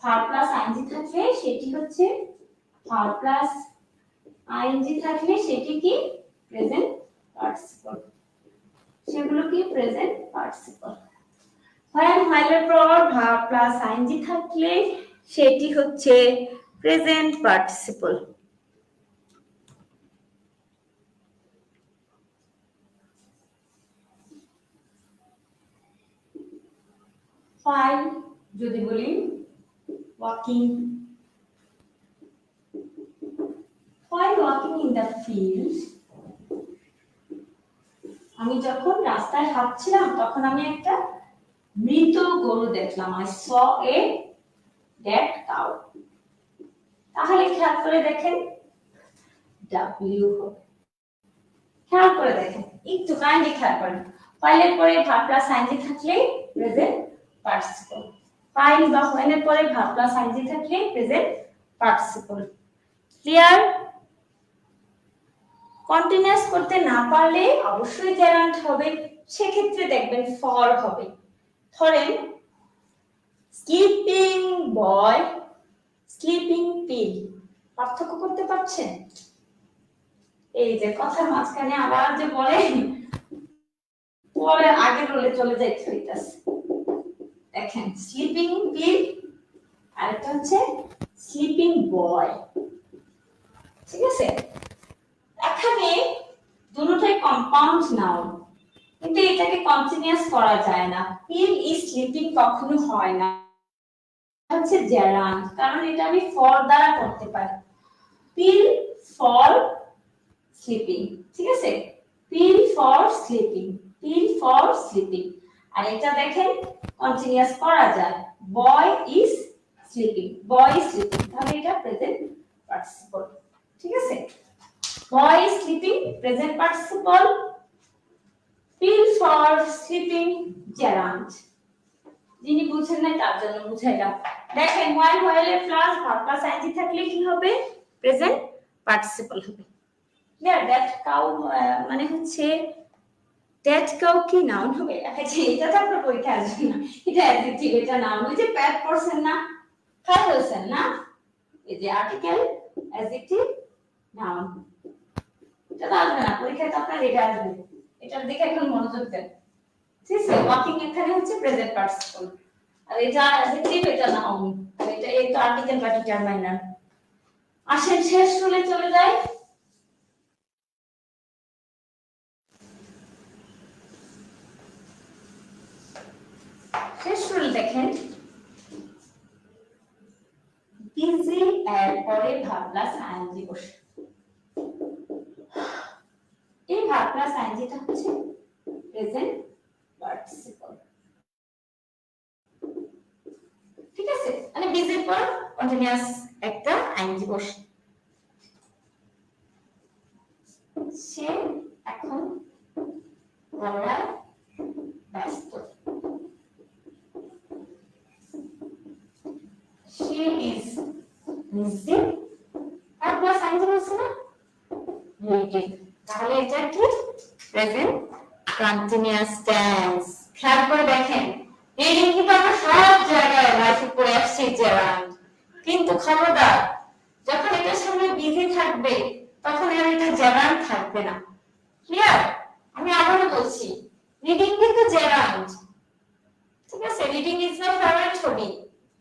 S1: ভার্ব প্লাস আইএনজি থাকলে সেটি হচ্ছে ভার্ব প্লাস আইএনজি থাকলে সেটি কি প্রেজেন্ট পার্টিসিপল, সেগুলো কি প্রেজেন্ট পার্টিসিপল। when while এর পর ভার্ব প্লাস আইএনজি থাকলে সেটি হচ্ছে প্রেজেন্ট পার্টিসিপল। while যদি বলি walking, while walking in the field, আমি যখন রাস্তায় হাঁটছিলাম তখন আমি একটা মৃত গরু দেখলাম, I saw a dead cow। তাহলে খেয়াল করে দেখেন W হবে, খেয়াল করে দেখেন একটু কাইন্ডলি খেয়াল করেন, while এর পরে ভার্ব প্লাস আইএনজি থাকলে প্রেজেন্ট পার্টিসিপল, while বা when এর পরে ভার্ব প্লাস আইএনজি থাকলে প্রেজেন্ট পার্টিসিপল। ক্লিয়ার? কন্টিনিউয়াস করতে না পারলে অবশ্যই জেরান্ট হবে, সেক্ষেত্রে দেখবেন ফর হবে। ধরেন স্লিপিং বয়, স্লিপিং পিগ, পার্থক্য করতে পারছেন? এই যে কথার মাঝখানে আবার যে বলেন পরে আগের রোলে চলে যাইতে হইতাছে। দেখেন স্লিপিং পিগ আর এটা হচ্ছে স্লিপিং বয়, ঠিক আছে? এখানে দুটোই কম্পাউন্ড নাউন, কিন্তু এটাকে কন্টিনিউয়াস করা যায় না, পিল ইজ স্লিপিং কখনো হয় না, হচ্ছে জেরান্ট, কারণ এটা আমি ফর দ্বারা করতে পারি, পিল ফর স্লিপিং, ঠিক আছে? Pill for sleeping, pill for sleeping. আর এটা দেখেন কন্টিনিউয়াস করা যায়, boy is sleeping, boy is sleeping, তাহলে এটা প্রেজেন্ট পার্টিসিপল, ঠিক আছে? Boy is sleeping present participle, pill for sleeping gerund. যিনি বুঝেন না তার জন্য বুঝাইলাম। দেখেন while while এর প্লাস ভার্ব প্লাস আইএনজি থাকলে কি হবে প্রেজেন্ট পার্টিসিপল হবে। ক্লিয়ার? দ্যাট কাউ মানে হচ্ছে দ্যাট কাউ কি নাউন হবে? আচ্ছা এটা তো আপনার পরীক্ষা আসবে না, এটা অ্যাডজেক্টিভ, এটা নাউন। ওই যে প্যাড পড়ছেন না, খাই বলছেন না, এই যে আর্টিকেল অ্যাডজেক্টিভ নাউন, এটা তো আসবে না পরীক্ষায়, তো আপনার এটা আসবে, এটার দিকে এখন মনোযোগ দেন, ঠিক আছে? ওয়াকিং এখানে হচ্ছে প্রেজেন্ট পার্টিসিপল, আর এটা অ্যাডজেক্টিভ, এটা নাউন, আর এটা এই তো আর্টিকেল বা ডিটারমাইনার। আসেন শেষ রুলে চলে যাই। শেষ রুল দেখেন, বিজি এর পরে ভার্ব প্লাস আইএনজি বসে, এই ভার্ব প্লাস আইএনজিটা হচ্ছে প্রেজেন্ট পার্টিসিপল, ঠিক আছে? মানে বিজির পর কন্টিনিউয়াস একটা আইএনজি বসে, সে এখন পড়ায় ব্যস্ত, she is busy, আর প্লাস আইএনজি বলছে না reading, তাহলে এটা কি প্রেজেন্ট কন্টিনিউয়াস টেন্স। খেয়াল করে দেখেন রিডিং কিন্তু আমরা সব জায়গায় লাইফে পড়ে আসছি জেরান্ড, কিন্তু খবরদার যখন এটার সামনে বিজি থাকবে তখন আর এটা জেরান্ড থাকবে না। ক্লিয়ার? আমি আবারও বলছি রিডিং কিন্তু জেরান্ড, ঠিক আছে? Reading is my favourite hobby,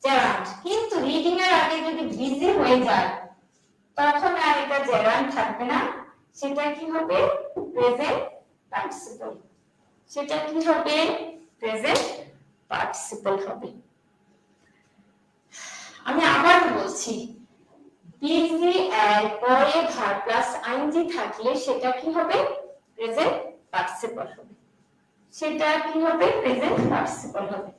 S1: gerund, কিন্তু রিডিং এর আগে যদি বিজি হয়ে যায় তখন আর এটা জেরান্ড থাকবে না, সেটা কি হবে প্রেজেন্ট পার্টিসিপল, সেটা কি হবে প্রেজেন্ট পার্টিসিপল হবে। আমি আবার বলছি বিজি এর পরে ভার্ব প্লাস আইএনজি থাকলে সেটা কি হবে প্রেজেন্ট পার্টিসিপল হবে, সেটা কি হবে প্রেজেন্ট পার্টিসিপল হবে।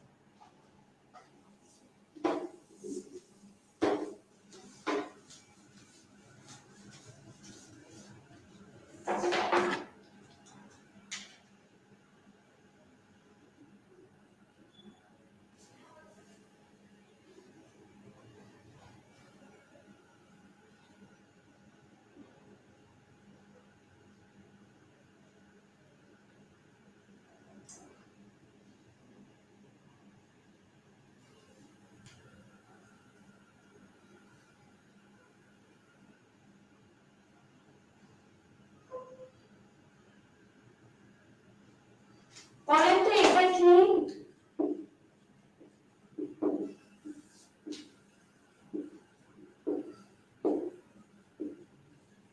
S1: বলেন তো এটা কি?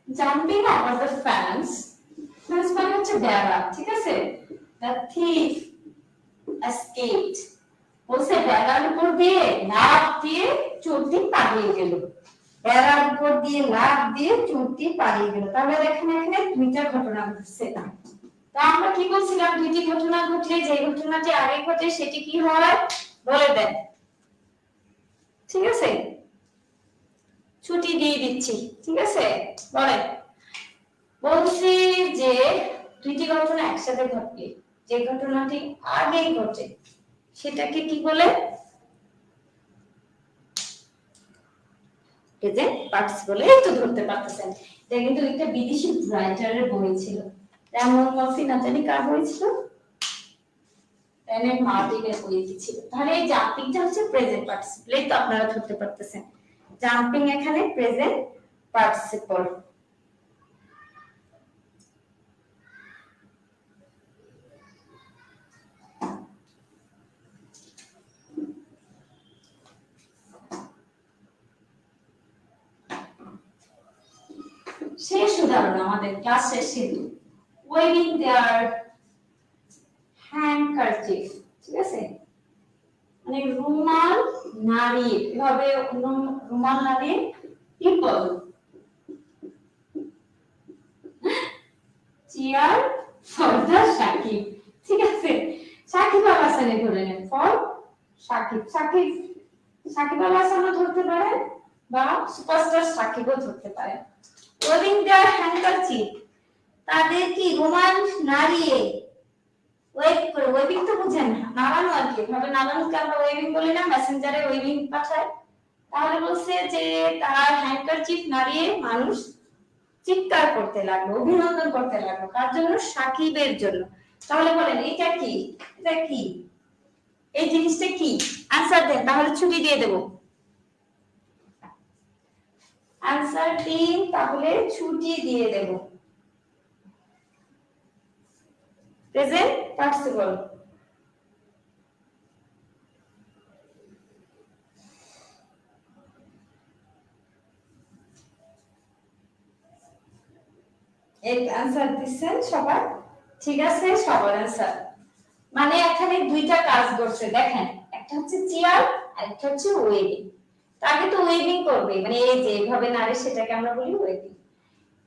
S1: Jumping over the fence, fence মানে হচ্ছে বেড়া, ঠিক আছে? দ্য থিফ escaped, বলছে বেড়ার উপর দিয়ে লাফ দিয়ে চোরটি পালিয়ে গেল। বেড়ার উপর দিয়ে লাফ দিয়ে চোরটি পালিয়ে গেল। তাহলে দেখেন এখানে দুইটা ঘটনা ঘটছে। তা আমরা কি বলছিলাম, দুইটি ঘটনা ঘটলে যে ঘটনাটি আগে ঘটে সেটি কি হয় বলে দেন, ঠিক আছে? ছুটি দিয়ে দিচ্ছি, ঠিক আছে? বলেন। বলছি যে দুইটি ঘটনা একসাথে ঘটলে যে ঘটনাটি আগে ঘটে সেটাকে কি বলে? Present participle. এই তো ধরতে পারতেছেন, এটা কিন্তু একটা বিদেশি রাইটারের বই ছিল। তেমন মফি না জানি কার বই ছিল, এনএম মার্টিনের বই ছিল। তাহলে এই জাম্পিংটা হচ্ছে প্রেজেন্ট পার্টিসিপল, এই তো আপনারা ধরতে পারতেছেন। জাম্পিং এখানে প্রেজেন্ট পার্টিসিপল। শেষ উদাহরণ আমাদের ক্লাস শেষে, ওয়েভিং দেয়ার হ্যান্ডকারচিফ, ঠিক আছে? মানে রুমাল নাড়িয়ে, এভাবে রুমাল নাড়িয়ে people cheer for the Shakib, ঠিক আছে? সাকিব আল হাসানে ধরে নেন, ফর সাকিব। সাকিব সাকিব আল হাসানও ধরতে পারেন বা সুপারস্টার সাকিবও ধরতে পারেন। ওয়েভিং দেয়ার হ্যান্ডকারচিফ, তাদের কি রুমাল নাড়িয়ে, ওয়েভ করে, ওয়েভিং তো বুঝেন নাড়ানো আর কি, ভাবে নাড়ানোকে আমরা ওয়েভিং বলি না, মেসেঞ্জারে ওয়েভিং পাঠায়। তাহলে বলছে যে তার হ্যান্ডকারচিফ নাড়িয়ে মানুষ চিৎকার করতে লাগলো, অভিনন্দন করতে লাগলো, কার জন্য? সাকিবের জন্য। তাহলে বলেন এটা কি? এটা কি? এই জিনিসটা কি? আনসার দেন, তাহলে ছুটি দিয়ে দেব। আনসার দিন, তাহলে ছুটি দিয়ে দেব। Present participle. এই आंसर দিচ্ছেন সবাই? ঠিক আছে, সবার आंसर। মানে এখানে দুইটা কাজ করছে দেখেন, একটা হচ্ছে চেয়ার আর একটা হচ্ছে ওয়েভিং। তাকে তো ওয়েভিং করবে, মানে এই যে এইভাবে নাড়ে সেটাকে আমরা বলি ওয়েভিং।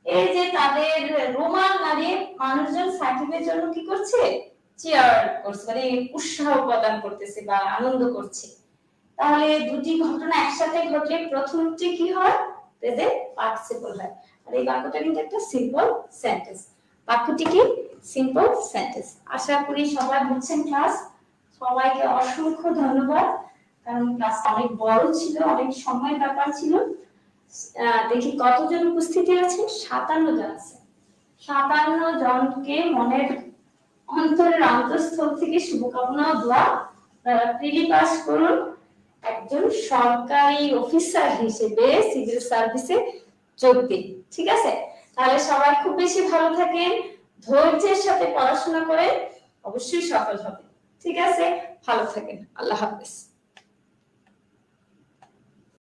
S1: এই যে তাদের রুমাল নাড়িয়ে মানুষজন সাকিবের জন্য কি করছে? চেয়ার করছে, মানে উৎসাহ প্রদান করতেছে বা আনন্দ করছে। তাহলে দুটি ঘটনা একসাথে ঘটলে প্রথমটি কি হয়? প্রেজেন্ট পার্টিসিপল হয়। আর এই বাক্যটা কিন্তু একটা সিম্পল সেন্টেন্স। বাক্যটি কি? Simple sentence. আশা করি সবাই বুঝছেন ক্লাস। সবাইকে অসংখ্য ধন্যবাদ, কারণ ক্লাসটা অনেক বড় ছিল, অনেক সময়ের ব্যাপার ছিল। দেখি কতজন উপস্থিতি আছেন? 57 জন আছে। 57 জনকে মনের অন্তরের অন্তঃস্থল থেকে শুভকামনা ও দোয়া, প্রিলি পাস করুন একজন সরকারি অফিসার হিসেবে সিভিল সার্ভিসে যোগ দিন, ঠিক আছে? তাহলে সবাই খুব বেশি ভালো থাকেন, ধৈর্যের সাথে পড়াশোনা করে অবশ্যই সফল হবে, ঠিক আছে? ভালো থাকেন, আল্লাহ হাফেজ।